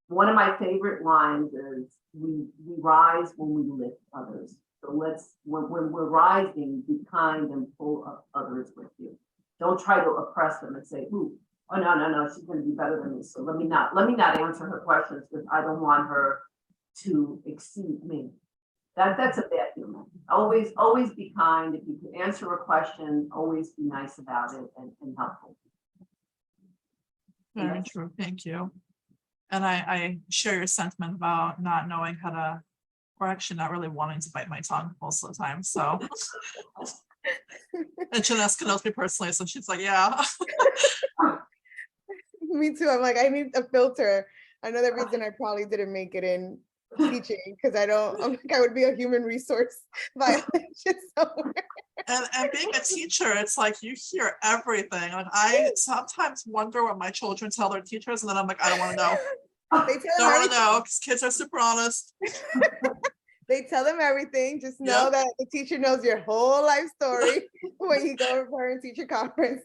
One of my favorite lines is, we rise when we lift others. So when we're rising, be kind and pull up others with you. Don't try to oppress them and say, ooh, oh, no, she's going to be better than me. So let me not answer her questions because I don't want her to exceed me. That's a bad human. Always be kind. If you can answer a question, always be nice about it and helpful. Very Yes. true. Thank you. And I share your sentiment about not knowing how to, or actually not really wanting to bite my tongue most of the time. So, and Jeanesca knows me personally, so she's like, yeah. Me too. I'm like, I need a filter. Another reason I probably didn't make it in teaching, because I'm like, I would be a human resource violation somewhere. And being a teacher, it's like you hear everything. Like I sometimes wonder what my children tell their teachers, and then I'm like, I don't want to know. They tell Don't them want to everything. know because kids are super honest. They tell them everything. Just Yep. know that the teacher knows your whole life story when you go to parent teacher conference.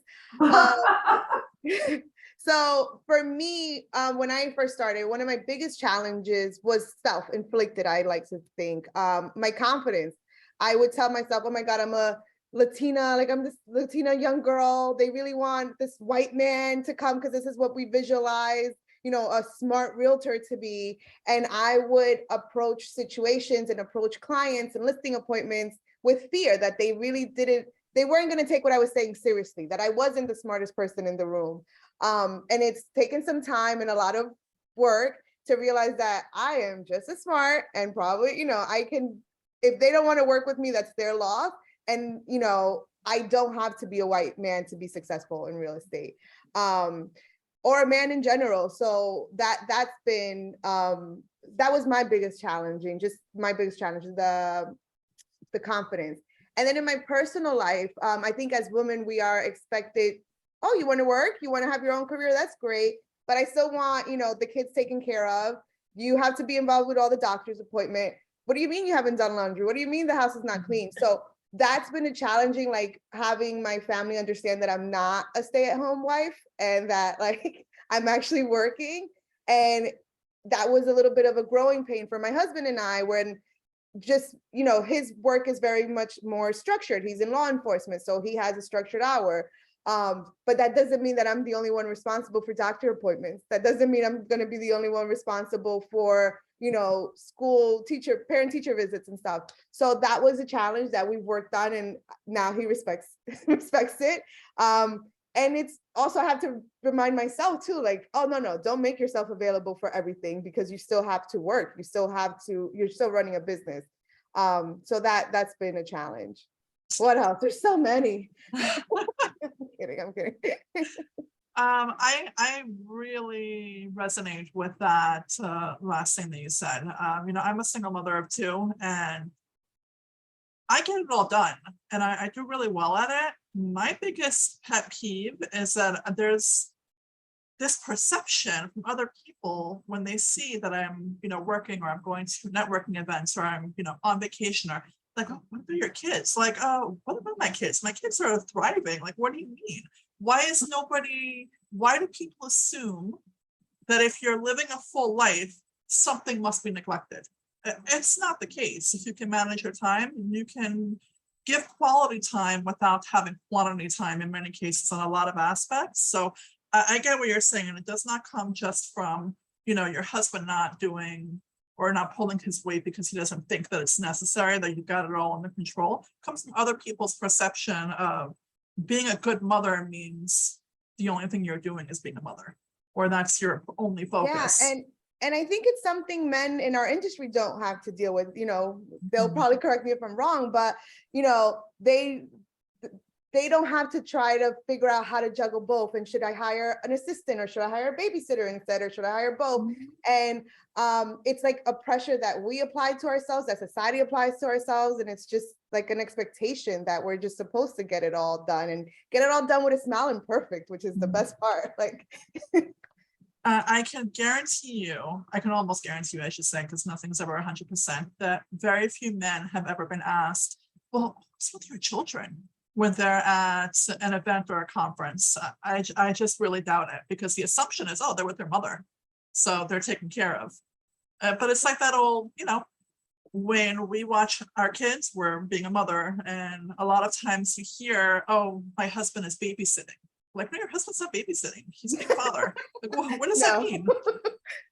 So for me, when I first started, one of my biggest challenges was self-inflicted, I like to think. My confidence. I would tell myself, oh my God, I'm a Latina, like I'm this Latina young girl. They really want this white man to come because this is what we visualize, a smart realtor to be. And I would approach situations and approach clients and listing appointments with fear that they weren't going to take what I was saying seriously, that I wasn't the smartest person in the room. And it's taken some time and a lot of work to realize that I am just as smart and probably, I can, if they don't want to work with me, that's their loss. And, I don't have to be a white man to be successful in real estate, or a man in general. So that's been, that was my biggest challenge, the confidence. And then in my personal life, I think as women, we are expected, oh, you want to work? You want to have your own career? That's great. But I still want, the kids taken care of. You have to be involved with all the doctor's appointment. What do you mean you haven't done laundry? What do you mean the house is not clean? So that's been a challenging, like having my family understand that I'm not a stay-at-home wife and that like I'm actually working. And that was a little bit of a growing pain for my husband and I, when just, his work is very much more structured. He's in law enforcement, so he has a structured hour. But that doesn't mean that I'm the only one responsible for doctor appointments. That doesn't mean I'm going to be the only one responsible for, school parent teacher visits and stuff. So that was a challenge that we've worked on, and now he respects it. And it's also, I have to remind myself too, like, oh, no, don't make yourself available for everything, because you still have to work. You're still running a business. So that's been a challenge. What else? There's so many. I'm kidding. I really resonate with that last thing that you said. I'm a single mother of two, and I get it all done, and I do really well at it. My biggest pet peeve is that there's this perception from other people when they see that I'm, working, or I'm going to networking events, or I'm, on vacation, or like, oh, what about your kids? Like, oh, what about my kids? My kids are thriving. Like, what do you mean? Why do people assume that if you're living a full life, something must be neglected? It's not the case. If you can manage your time, you can give quality time without having quantity time in many cases on a lot of aspects. So I get what you're saying, and it does not come just from your husband not doing or not pulling his weight because he doesn't think that it's necessary, that you got it all under control, comes from other people's perception of being a good mother means the only thing you're doing is being a mother, or that's your only focus. Yeah, and I think it's something men in our industry don't have to deal with. They'll probably correct me if I'm wrong, but they don't have to try to figure out how to juggle both. And should I hire an assistant, or should I hire a babysitter instead, or should I hire both? And it's like a pressure that we apply to ourselves, that society applies to ourselves. And it's just like an expectation that we're just supposed to get it all done, and get it all done with a smile and perfect, which is the best part. Like, I can guarantee you, I can almost guarantee you, I should say, because nothing's ever 100%, that very few men have ever been asked, well, what's with your children when they're at an event or a conference? I just really doubt it, because the assumption is, oh, they're with their mother, so they're taken care of. But it's like that old, when we watch our kids, we're being a mother, and a lot of times you hear, oh, my husband is babysitting. Like, no, your husband's not babysitting. He's being a father. Like, what does that mean?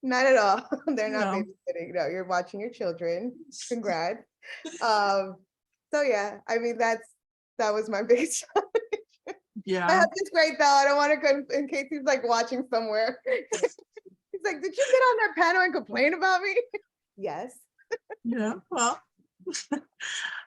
Not at all. They're not No. babysitting. No, you're watching your children. Congrats. So yeah, I mean, that was my biggest challenge. My Yeah. husband's great though. I don't want to go in case he's like watching somewhere. He's like, did you get on that panel and complain about me? Yes. Yeah. Well,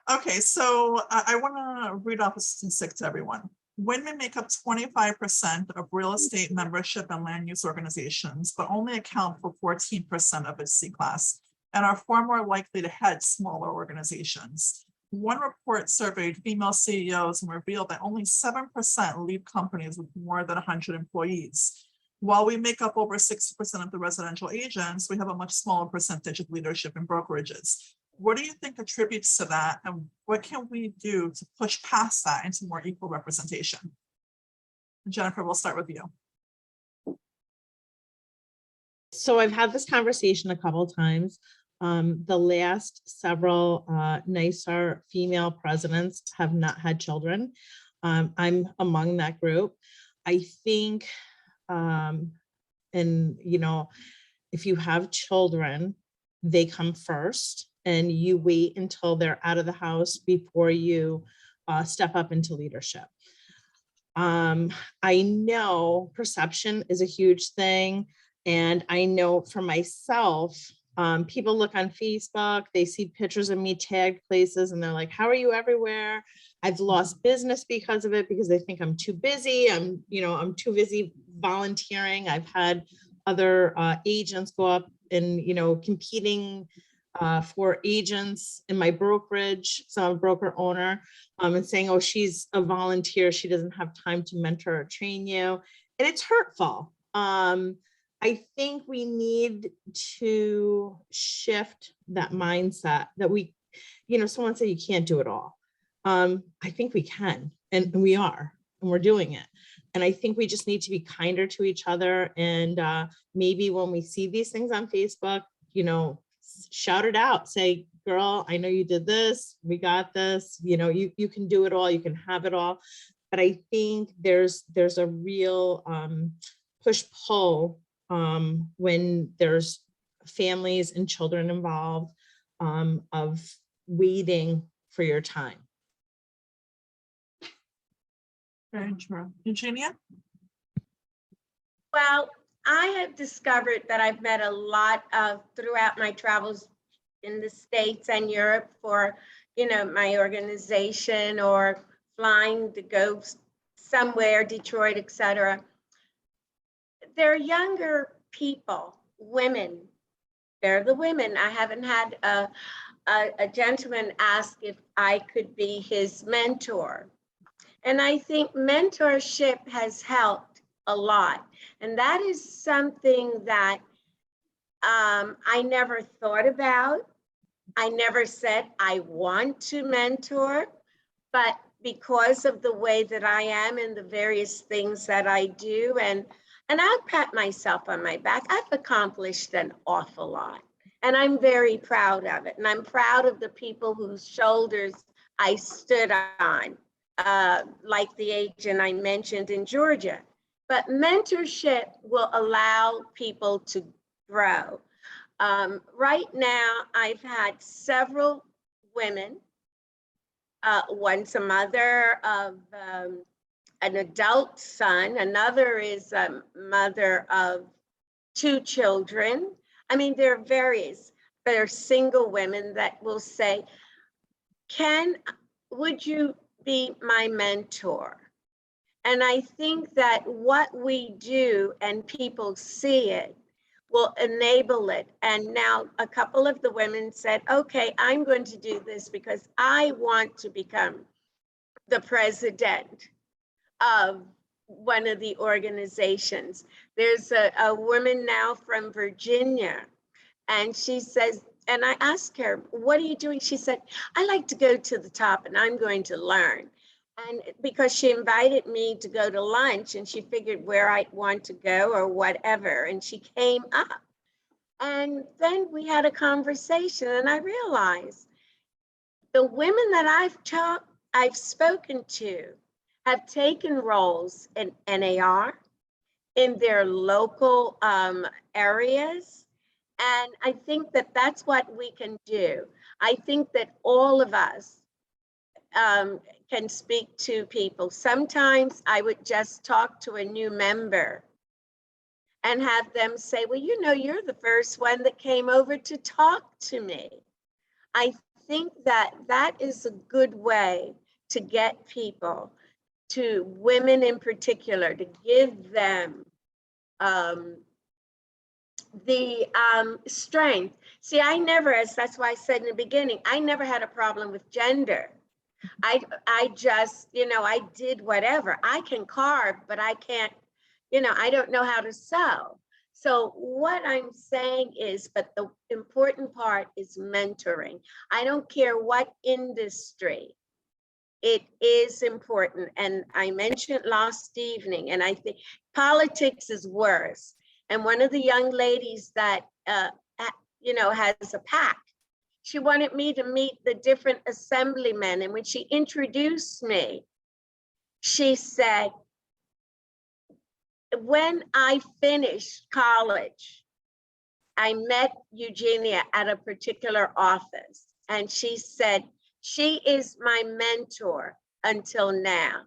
okay. So I want to read off a statistic to everyone. Women make up 25% of real estate membership and land use organizations, but only account for 14% of its C class, and are far more likely to head smaller organizations. One report surveyed female CEOs and revealed that only 7% leave companies with more than 100 employees. While we make up over 60% of the residential agents, we have a much smaller percentage of leadership in brokerages. What do you think attributes to that, and what can we do to push past that into more equal representation? Jennifer, we'll start with you. So I've had this conversation a couple of times. The last several NYSAR female presidents have not had children. I'm among that group. I think, if you have children, they come first, and you wait until they're out of the house before you step up into leadership. I know perception is a huge thing. And I know for myself, people look on Facebook, they see pictures of me tagged places, and they're like, how are you everywhere? I've lost business because of it, because they think I'm too busy. I'm too busy volunteering. I've had other agents go up and, competing for agents in my brokerage. So I'm a broker owner, and saying, oh, she's a volunteer, she doesn't have time to mentor or train you. And it's hurtful. I think we need to shift that mindset that someone said you can't do it all. I think we can, and we are, and we're doing it. And I think we just need to be kinder to each other. And maybe when we see these things on Facebook, shout it out, say, girl, I know you did this, we got this, you can do it all, you can have it all. But I think there's a real push-pull when there's families and children involved, of waiting for your time. Very true. Eugenia? Well, I have discovered that I've met a lot of, throughout my travels in the States and Europe for, my organization, or flying to go somewhere, Detroit, etc. They're younger people, women. They're the women. I haven't had a gentleman ask if I could be his mentor. And I think mentorship has helped a lot. And that is something that I never thought about. I never said I want to mentor, but because of the way that I am and the various things that I do, and I'll pat myself on my back, I've accomplished an awful lot. And I'm very proud of it. And I'm proud of the people whose shoulders I stood on, like the agent I mentioned in Georgia. But mentorship will allow people to grow. Right now, I've had several women. One's a mother of an adult son. Another is a mother of 2 children. I mean, there are various, there are single women that will say, would you be my mentor? And I think that what we do and people see it will enable it. And now a couple of the women said, okay, I'm going to do this because I want to become the president of one of the organizations. There's a woman now from Virginia, and she says, and I asked her, what are you doing? She said, I like to go to the top and I'm going to learn. And because she invited me to go to lunch and she figured where I'd want to go or whatever, and she came up. And then we had a conversation and I realized the women that I've spoken to have taken roles in NAR, in their local areas. And I think that that's what we can do. I think that all of us can speak to people. Sometimes I would just talk to a new member and have them say, well, you know, you're the first one that came over to talk to me. I think that that is a good way to get people, to women in particular, to give them the strength. See, that's why I said in the beginning, I never had a problem with gender. I just, you know, I did whatever. I can carve, but I can't, you know, I don't know how to sew. So what I'm saying is, but the important part is mentoring. I don't care what industry, it is important. And I mentioned last evening, and I think politics is worse. And one of the young ladies that, you know, has a PAC, she wanted me to meet the different assemblymen. And when she introduced me, she said, when I finished college, I met Eugenia at a particular office. And she said, she is my mentor until now.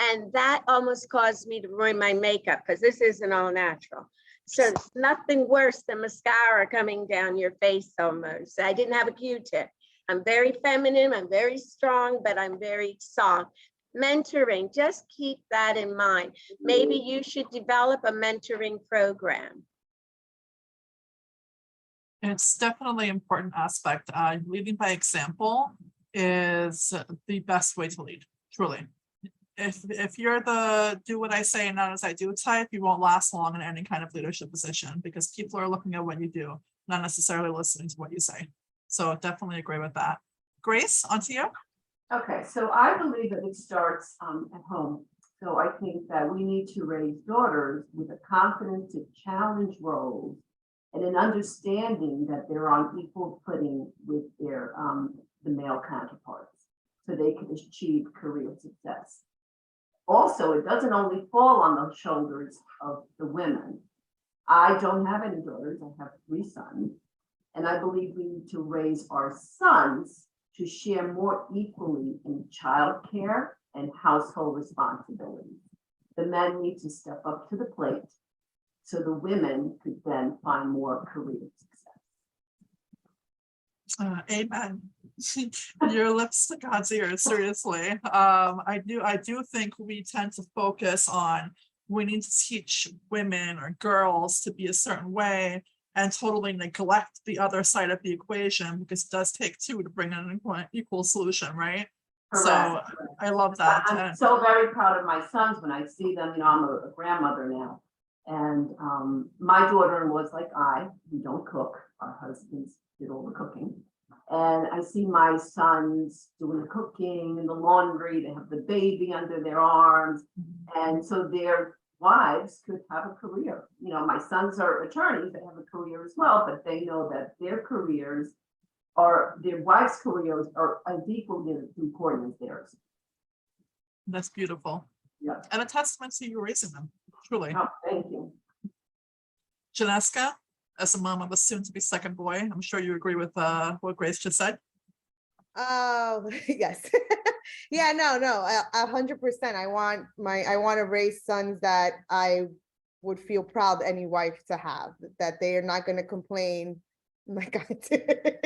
And that almost caused me to ruin my makeup because this isn't all natural. So it's nothing worse than mascara coming down your face almost. I didn't have a Q-tip. I'm very feminine, I'm very strong, but I'm very soft. Mentoring, just keep that in mind. Maybe you should develop a mentoring program. It's definitely an important aspect. Leading by example is the best way to lead, truly. If you're the do what I say and not as I do type, you won't last long in any kind of leadership position because people are looking at what you do, not necessarily listening to what you say. So definitely agree with that. Grace, on to you. Okay, so I believe that it starts at home. So I think that we need to raise daughters with a confidence to challenge roles and an understanding that they're on equal footing with their the male counterparts, so they can achieve career success. Also, it doesn't only fall on the shoulders of the women. I don't have any daughters, I have 3 sons, and I believe we need to raise our sons to share more equally in childcare and household responsibilities. The men need to step up to the plate so the women could then find more career success. Amen. Your lips to God's ears, seriously. I do think we tend to focus on we need to teach women or girls to be a certain way and totally neglect the other side of the equation because it does take 2 to bring in an equal solution, right? Correct. So I love that. I'm so very proud of my sons when I see them. You know, I'm a grandmother now. And my daughter-in-law's like we don't cook. Our husbands did all the cooking. And I see my sons doing the cooking and the laundry. They have the baby under their arms. And so their wives could have a career. You know, my sons are attorneys, they have a career as well, but they know that their careers their wives' careers are as equally important as theirs. That's beautiful. Yeah. And a testament to you raising them, truly. Oh, thank you. Jeanesca, as a mom of a soon-to-be second boy. I'm sure you agree with what Grace just said. Oh, yes. Yeah, no, 100%. I want to raise sons that I would feel proud any wife to have, that they are not going to complain like I did,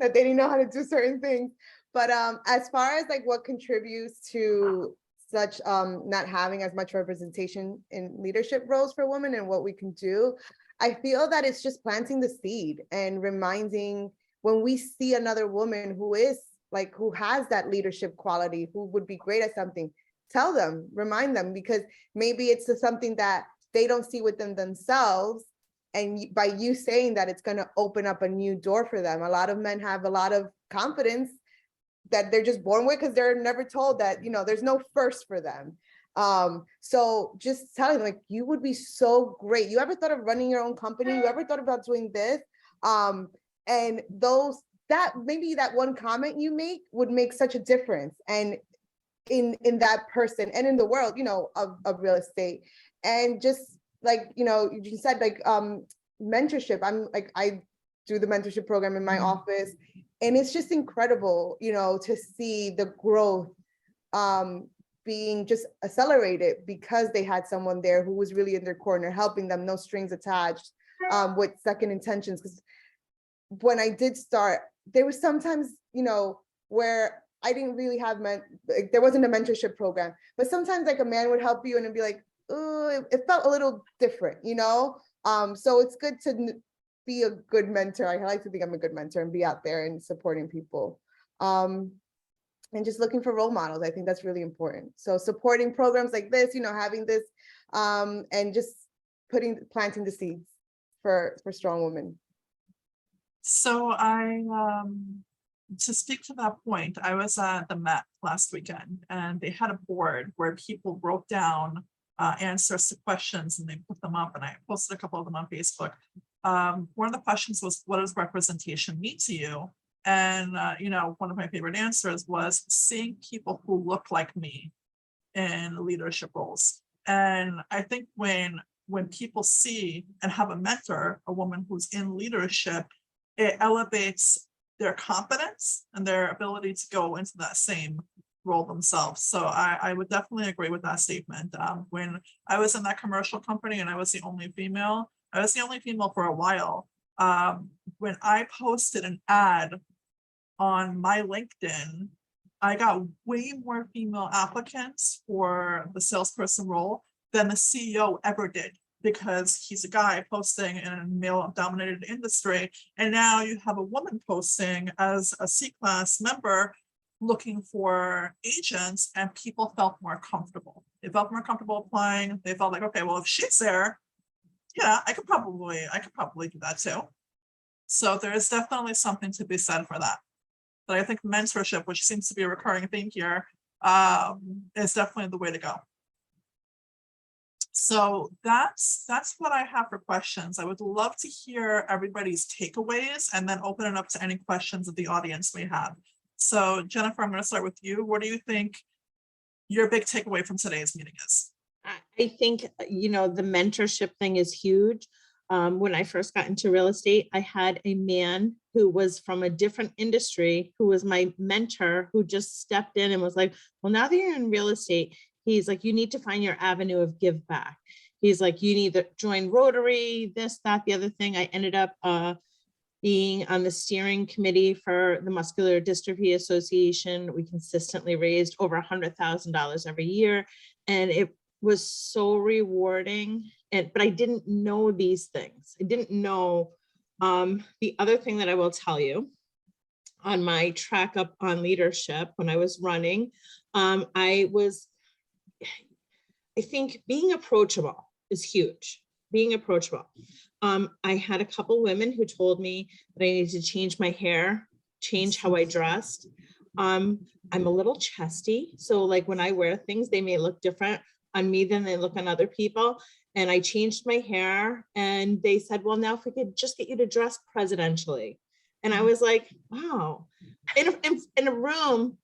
that they didn't know how to do certain things. But as far as like what contributes to such not having as much representation in leadership roles for women and what we can do, I feel that it's just planting the seed and reminding, when we see another woman who is like, who has that leadership quality, who would be great at something, tell them, remind them, because maybe it's something that they don't see within themselves. And by you saying that, it's going to open up a new door for them. A lot of men have a lot of confidence that they're just born with, because they're never told that, you know, there's no first for them. So just telling them, like, you would be so great. You ever thought of running your own company? You ever thought about doing this? And that maybe that one comment you make would make such a difference, and in that person and in the world, you know, of real estate. And just like, you know, you said, like, mentorship. I do the mentorship program in my office, and it's just incredible, you know, to see the growth being just accelerated because they had someone there who was really in their corner, helping them, no strings attached, with second intentions. Because when I did start, there was sometimes, you know, where I didn't really have like, there wasn't a mentorship program, but sometimes like a man would help you and it'd be like, oh, it felt a little different, you know? So it's good to be a good mentor. I like to think I'm a good mentor and be out there and supporting people. And just looking for role models. I think that's really important. So supporting programs like this, you know, having this, and just planting the seeds for strong women. So to speak to that point, I was at the Met last weekend, and they had a board where people wrote down answers to questions, and they put them up, and I posted a couple of them on Facebook. One of the questions was, what does representation mean to you? And, you know, one of my favorite answers was seeing people who look like me in leadership roles. And I think when people see and have a mentor, a woman who's in leadership, it elevates their confidence and their ability to go into that same role themselves. So I would definitely agree with that statement. When I was in that commercial company and I was the only female for a while. When I posted an ad on my LinkedIn, I got way more female applicants for the salesperson role than the CEO ever did, because he's a guy posting in a male-dominated industry. And now you have a woman posting as a C-class member looking for agents, and people felt more comfortable. They felt more comfortable applying. They felt like, okay, well, if she's there, yeah, I could probably do that too. So there is definitely something to be said for that. But I think mentorship, which seems to be a recurring theme here, is definitely the way to go. So that's what I have for questions. I would love to hear everybody's takeaways and then open it up to any questions that the audience may have. So Jennifer, I'm going to start with you. What do you think your big takeaway from today's meeting is? I think, you know, the mentorship thing is huge. When I first got into real estate, I had a man who was from a different industry, who was my mentor, who just stepped in and was like, well, now that you're in real estate, he's like, you need to find your avenue of give back. He's like, you need to join Rotary, this, that, the other thing. I ended up being on the steering committee for the Muscular Dystrophy Association. We consistently raised over $100,000 every year. And it was so rewarding. But I didn't know these things. I didn't know. The other thing that I will tell you, on my track up on leadership, when I was running, I think being approachable is huge. Being approachable. I had a couple women who told me that I needed to change my hair, change how I dressed. I'm a little chesty. So like when I wear things, they may look different on me than they look on other people. And I changed my hair, and they said, well, now if we could just get you to dress presidentially. And I was like, wow, in a room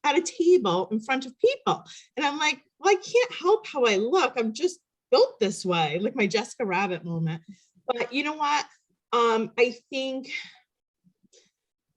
at a table in front of people. And I'm like, well, I can't help how I look. I'm just built this way, like my Jeanesca Rabbit moment. But you know what? I think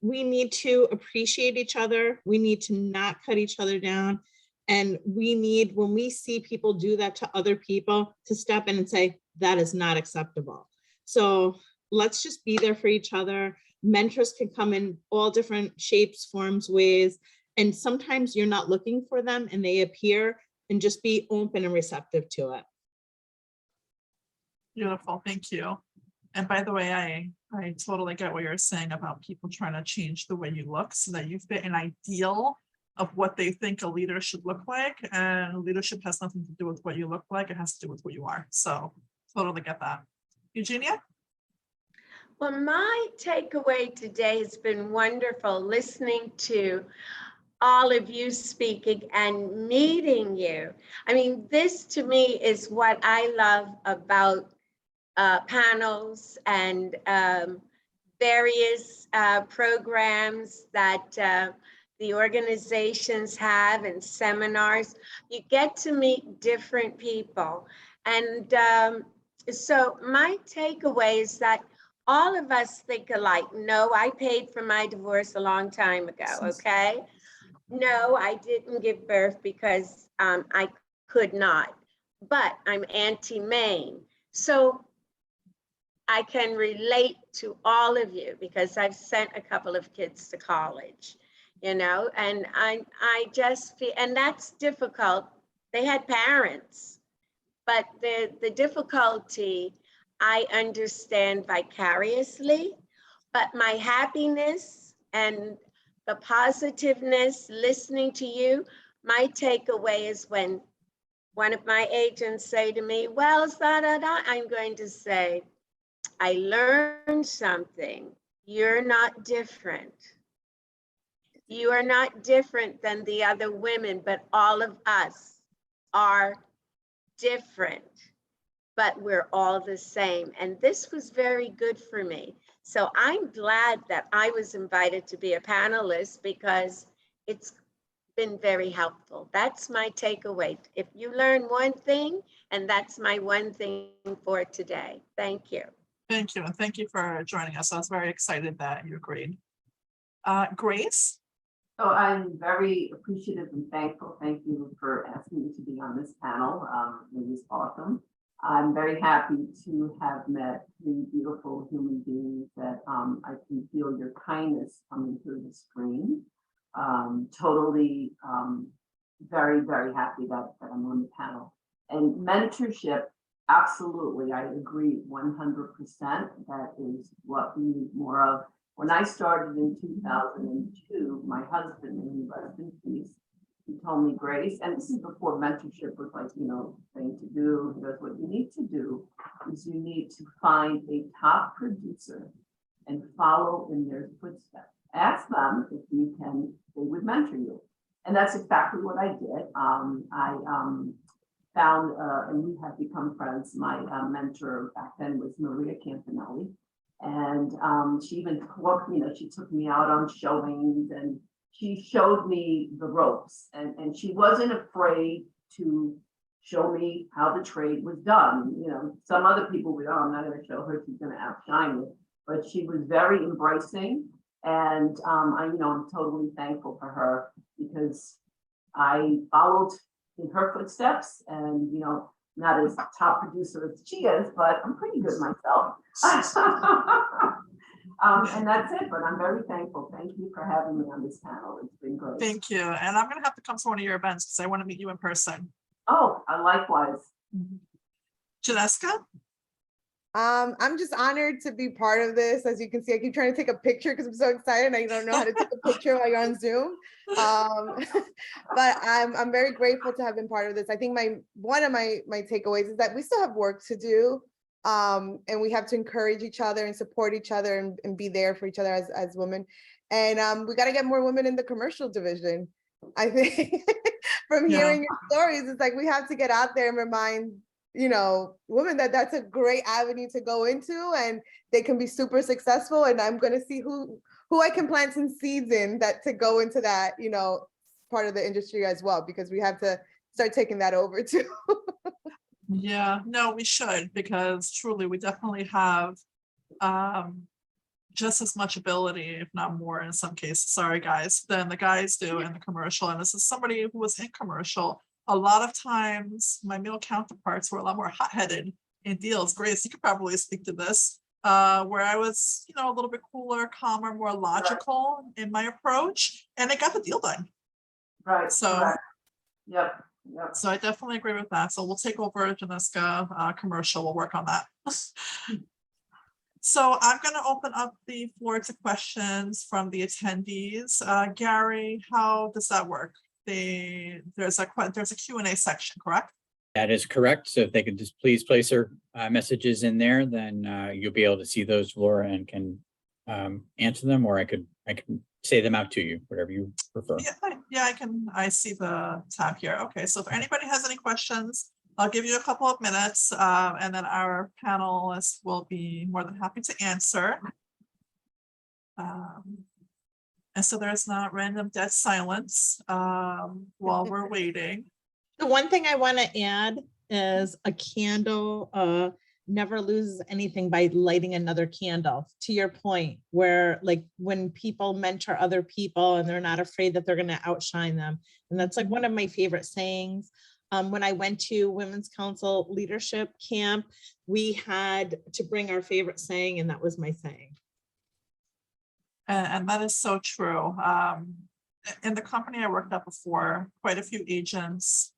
we need to appreciate each other. We need to not cut each other down. And we need, when we see people do that to other people, to step in and say, that is not acceptable. So let's just be there for each other. Mentors can come in all different shapes, forms, ways. And sometimes you're not looking for them and they appear, and just be open and receptive to it. Beautiful, thank you. And by the way, I totally get what you're saying about people trying to change the way you look so that you fit an ideal of what they think a leader should look like. And leadership has nothing to do with what you look like. It has to do with who you are. So totally get that. Eugenia? Well, my takeaway today has been wonderful listening to all of you speaking and meeting you. I mean, this to me is what I love about panels and various programs that the organizations have and seminars. You get to meet different people. And so my takeaway is that all of us think alike. No, I paid for my divorce a long time ago, okay? No, I didn't give birth because I could not, but I'm anti-Maine. So I can relate to all of you because I've sent a couple of kids to college, you know, and I just feel, and that's difficult. They had parents, but the difficulty I understand vicariously, but my happiness and the positiveness, listening to you, my takeaway is when one of my agents say to me, well, I'm going to say, I learned something. You're not different. You are not different than the other women, but all of us are different, but we're all the same. And this was very good for me. So I'm glad that I was invited to be a panelist because it's been very helpful. That's my takeaway. If you learn one thing, and that's my one thing for today. Thank you. Thank you. And thank you for joining us. I was very excited that you agreed. Grace? So I'm very appreciative and thankful. Thank you for asking me to be on this panel. It was awesome. I'm very happy to have met three beautiful human beings that I can feel your kindness coming through the screen. Totally very, very happy that I'm on the panel. And mentorship, absolutely, I agree 100%. That is what we need more of. When I started in 2002, my husband, and he rest in peace, he told me, Grace, and this is before mentorship was like, you know, thing to do. He goes, what you need to do is you need to find a top producer and follow in their footsteps. Ask them if you can, they would mentor you. And that's exactly what I did. I found, and we have become friends. My mentor back then was Maria Campanelli. And she even took, you know, she took me out on showings and she showed me the ropes, and she wasn't afraid to show me how the trade was done. You know, some other people would, oh, I'm not going to show her, she's going to outshine it, but she was very embracing. And you know, I'm totally thankful for her because I followed in her footsteps, and you know, not as top producer as she is, but I'm pretty good myself. And that's it, but I'm very thankful. Thank you for having me on this panel. It's been great. Thank you. And I'm going to have to come to one of your events because I want to meet you in person. Oh, likewise. Jeanesca? I'm just honored to be part of this. As you can see, I keep trying to take a picture because I'm so excited. I don't know how to take a picture while you're on Zoom. But I'm very grateful to have been part of this. I think one of my takeaways is that we still have work to do. And we have to encourage each other and support each other and be there for each other as women. And we got to get more women in the commercial division. I think from hearing your stories, it's like we have to get out there and remind, you know, women that that's a great avenue to go into and they can be super successful. And I'm going to see who I can plant some seeds in that to go into that, you know, part of the industry as well, because we have to start taking that over too. Yeah, no, we should, because truly, we definitely have just as much ability, if not more in some cases, sorry guys, than the guys do in the commercial. And this is somebody who was in commercial. A lot of times, my male counterparts were a lot more hot-headed in deals. Grace, you could probably speak to this, where I was, you know, a little bit cooler, calmer, more logical in my approach, and it got the deal done. Right. So- correct. Yep, yep. So I definitely agree with that. So we'll take over Jeanesca commercial. We'll work on that. So I'm going to open up the floor to questions from the attendees. Gary, how does that work? There's a Q&A section, correct? That is correct. So if they could just please place their messages in there, then you'll be able to see those, Laura, and can answer them, or I can say them out to you, whatever you prefer. Yeah, I see the tab here. Okay, so if anybody has any questions, I'll give you a couple of minutes, and then our panelists will be more than happy to answer. And so there's not random dead silence while we're waiting. The one thing I want to add is a candle never loses anything by lighting another candle. To your point, where like when people mentor other people and they're not afraid that they're going to outshine them. And that's like one of my favorite sayings. When I went to Women's Council Leadership Camp, we had to bring our favorite saying, and that was my saying. And that is so true. In the company I worked at before, quite a few agents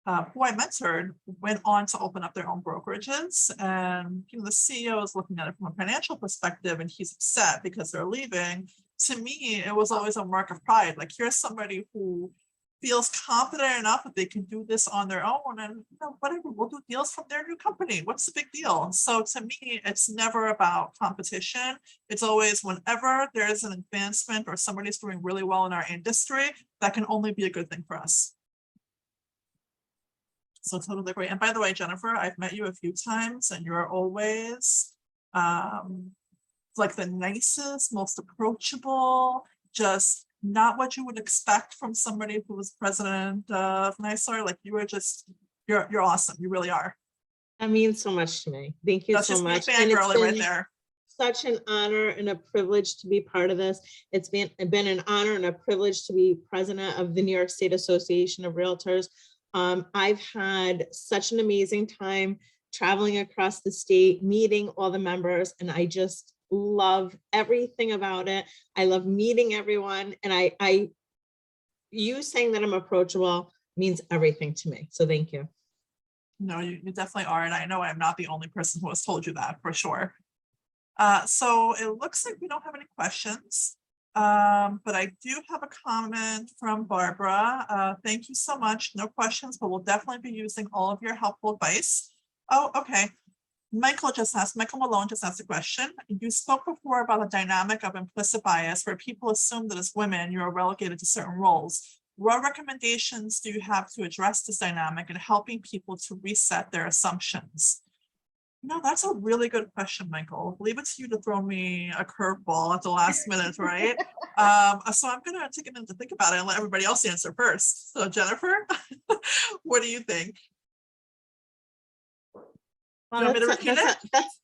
who I mentored went on to open up their own brokerages. And you know, the CEO is looking at it from a financial perspective, and he's upset because they're leaving. To me, it was always a mark of pride. Like, here's somebody who feels confident enough that they can do this on their own, and you know, whatever, we'll do deals from their new company. What's the big deal? So to me, it's never about competition. It's always whenever there's an advancement or somebody's doing really well in our industry, that can only be a good thing for us. So totally agree. And by the way, Jennifer, I've met you a few times, and you're always like the nicest, most approachable, just not what you would expect from somebody who was president of NYSAR. Like, you are just, you're awesome. You really are. That means so much to me. Thank you That's so just me much. And it's fangirling right been there. such an honor and a privilege to be part of this. It's been an honor and a privilege to be president of the New York State Association of Realtors. I've had such an amazing time traveling across the state, meeting all the members, and I just love everything about it. I love meeting everyone, and you saying that I'm approachable means everything to me. So thank you. No, you definitely are. And I know I'm not the only person who has told you that, for sure. So it looks like we don't have any questions, but I do have a comment from Barbara. Thank you so much. No questions, but we'll definitely be using all of your helpful advice. Oh, okay. Michael Malone just asked a question. You spoke before about the dynamic of implicit bias, where people assume that as women, you are relegated to certain roles. What recommendations do you have to address this dynamic and helping people to reset their assumptions? No, that's a really good question, Michael. Leave it to you to throw me a curveball at the last minute, right? So I'm going to take a minute to think about it and let everybody else answer first. So Jennifer, what do you think? Well,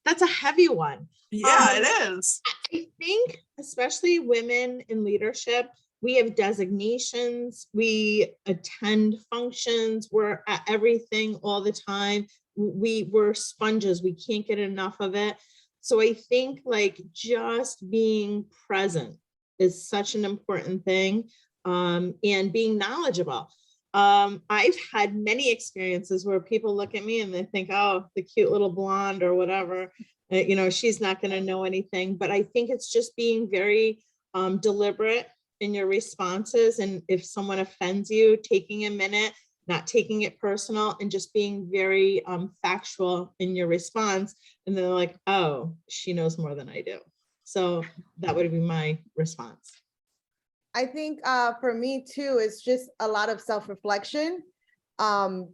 that's a heavy one. Yeah, it is. I think especially women in leadership, we have designations, we attend functions, we're at everything all the time. We're sponges, we can't get enough of it. So I think like just being present is such an important thing, and being knowledgeable. I've had many experiences where people look at me and they think, oh, the cute little blonde or whatever, you know, she's not going to know anything. But I think it's just being very deliberate in your responses. And if someone offends you, taking a minute, not taking it personal, and just being very factual in your response. And they're like, oh, she knows more than I do. So that would be my response. I think for me too, it's just a lot of self-reflection and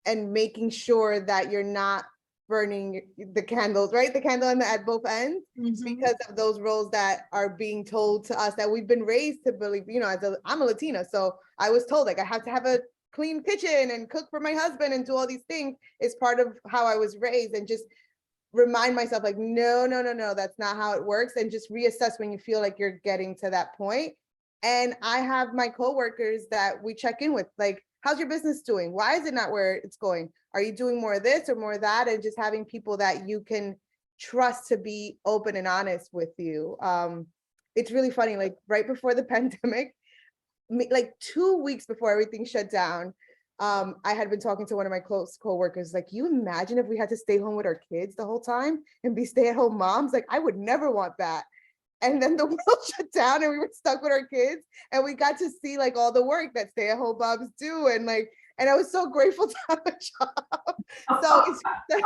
making sure that you're not burning the candles, right? The candle at both ends, because of those roles that are being told to us that we've been raised to believe, you know, I'm a Latina. So I was told like I have to have a clean kitchen and cook for my husband and do all these things is part of how I was raised, and just remind myself like, no, that's not how it works. And just reassess when you feel like you're getting to that point. And I have my coworkers that we check in with, like, how's your business doing? Why is it not where it's going? Are you doing more of this or more of that? And just having people that you can trust to be open and honest with you. It's really funny, like right before the pandemic, like 2 weeks before everything shut down, I had been talking to one of my close coworkers, like, you imagine if we had to stay home with our kids the whole time and be stay-at-home moms? Like, I would never want that. And then the world shut down and we were stuck with our kids, and we got to see like all the work that stay-at-home moms do. And like, and I was so grateful to have a job. So it's like,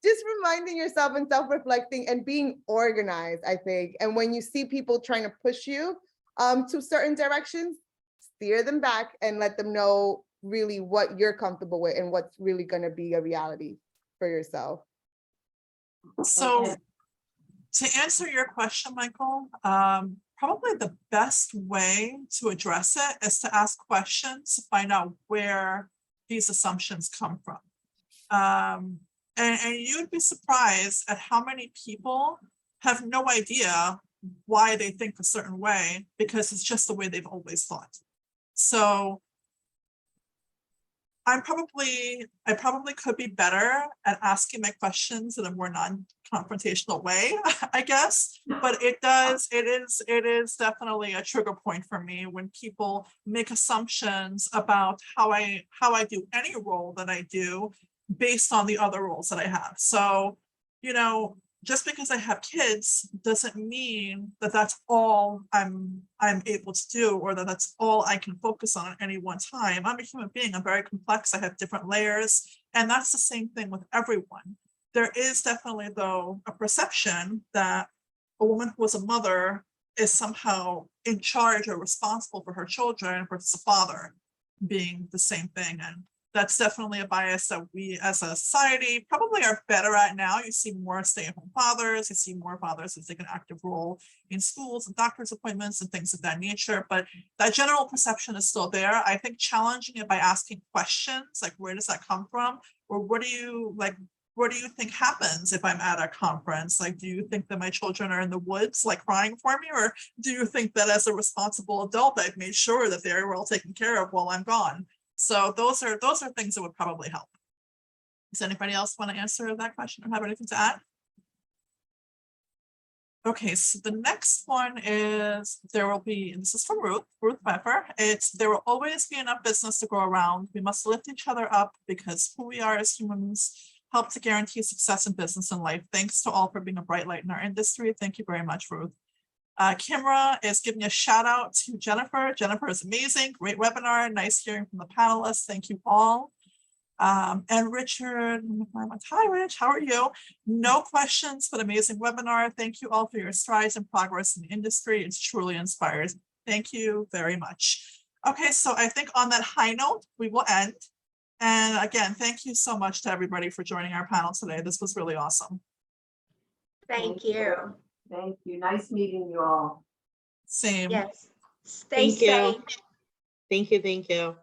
just reminding yourself and self-reflecting and being organized, I think. And when you see people trying to push you to certain directions, steer them back and let them know really what you're comfortable with and what's really going to be a reality for yourself. So to answer your question, Michael, probably the best way to address it is to ask questions to find out where these assumptions come from. And you'd be surprised at how many people have no idea why they think a certain way, because it's just the way they've always thought. So I probably could be better at asking my questions in a more non-confrontational way, I guess. But it is definitely a trigger point for me when people make assumptions about how I do any role that I do based on the other roles that I have. So, you know, just because I have kids doesn't mean that that's all I'm able to do, or that that's all I can focus on at any one time. I'm a human being. I'm very complex. I have different layers, and that's the same thing with everyone. There is definitely, though, a perception that a woman who is a mother is somehow in charge or responsible for her children versus a father being the same thing. And that's definitely a bias that we as a society probably are better at now. You see more stay-at-home fathers, you see more fathers who take an active role in schools and doctor's appointments and things of that nature, but that general perception is still there. I think challenging it by asking questions like, where does that come from? Or what do you think happens if I'm at a conference? Like, do you think that my children are in the woods, like crying for me? Or do you think that as a responsible adult, I've made sure that they're well taken care of while I'm gone? So those are things that would probably help. Does anybody else want to answer that question or have anything to add? Okay, so the next one is, there will be, and this is from Ruth Pfeffer. It's, there will always be enough business to go around. We must lift each other up because who we are as humans help to guarantee success in business and life. Thanks to all for being a bright light in our industry. Thank you very much, Ruth. Kimra is giving a shout out to Jennifer. Jennifer is amazing. Great webinar. Nice hearing from the panelists. Thank you all. And Richard, hi Rich, how are you? No questions, but amazing webinar. Thank you all for your strides and progress in the industry. It's truly inspired. Thank you very much. Okay, so I think on that high note, we will end. And again, thank you so much to everybody for joining our panel today. This was really awesome. Thank you. Thank you. Nice meeting you all. Same. Yes. Stay Thank you. safe. Thank you.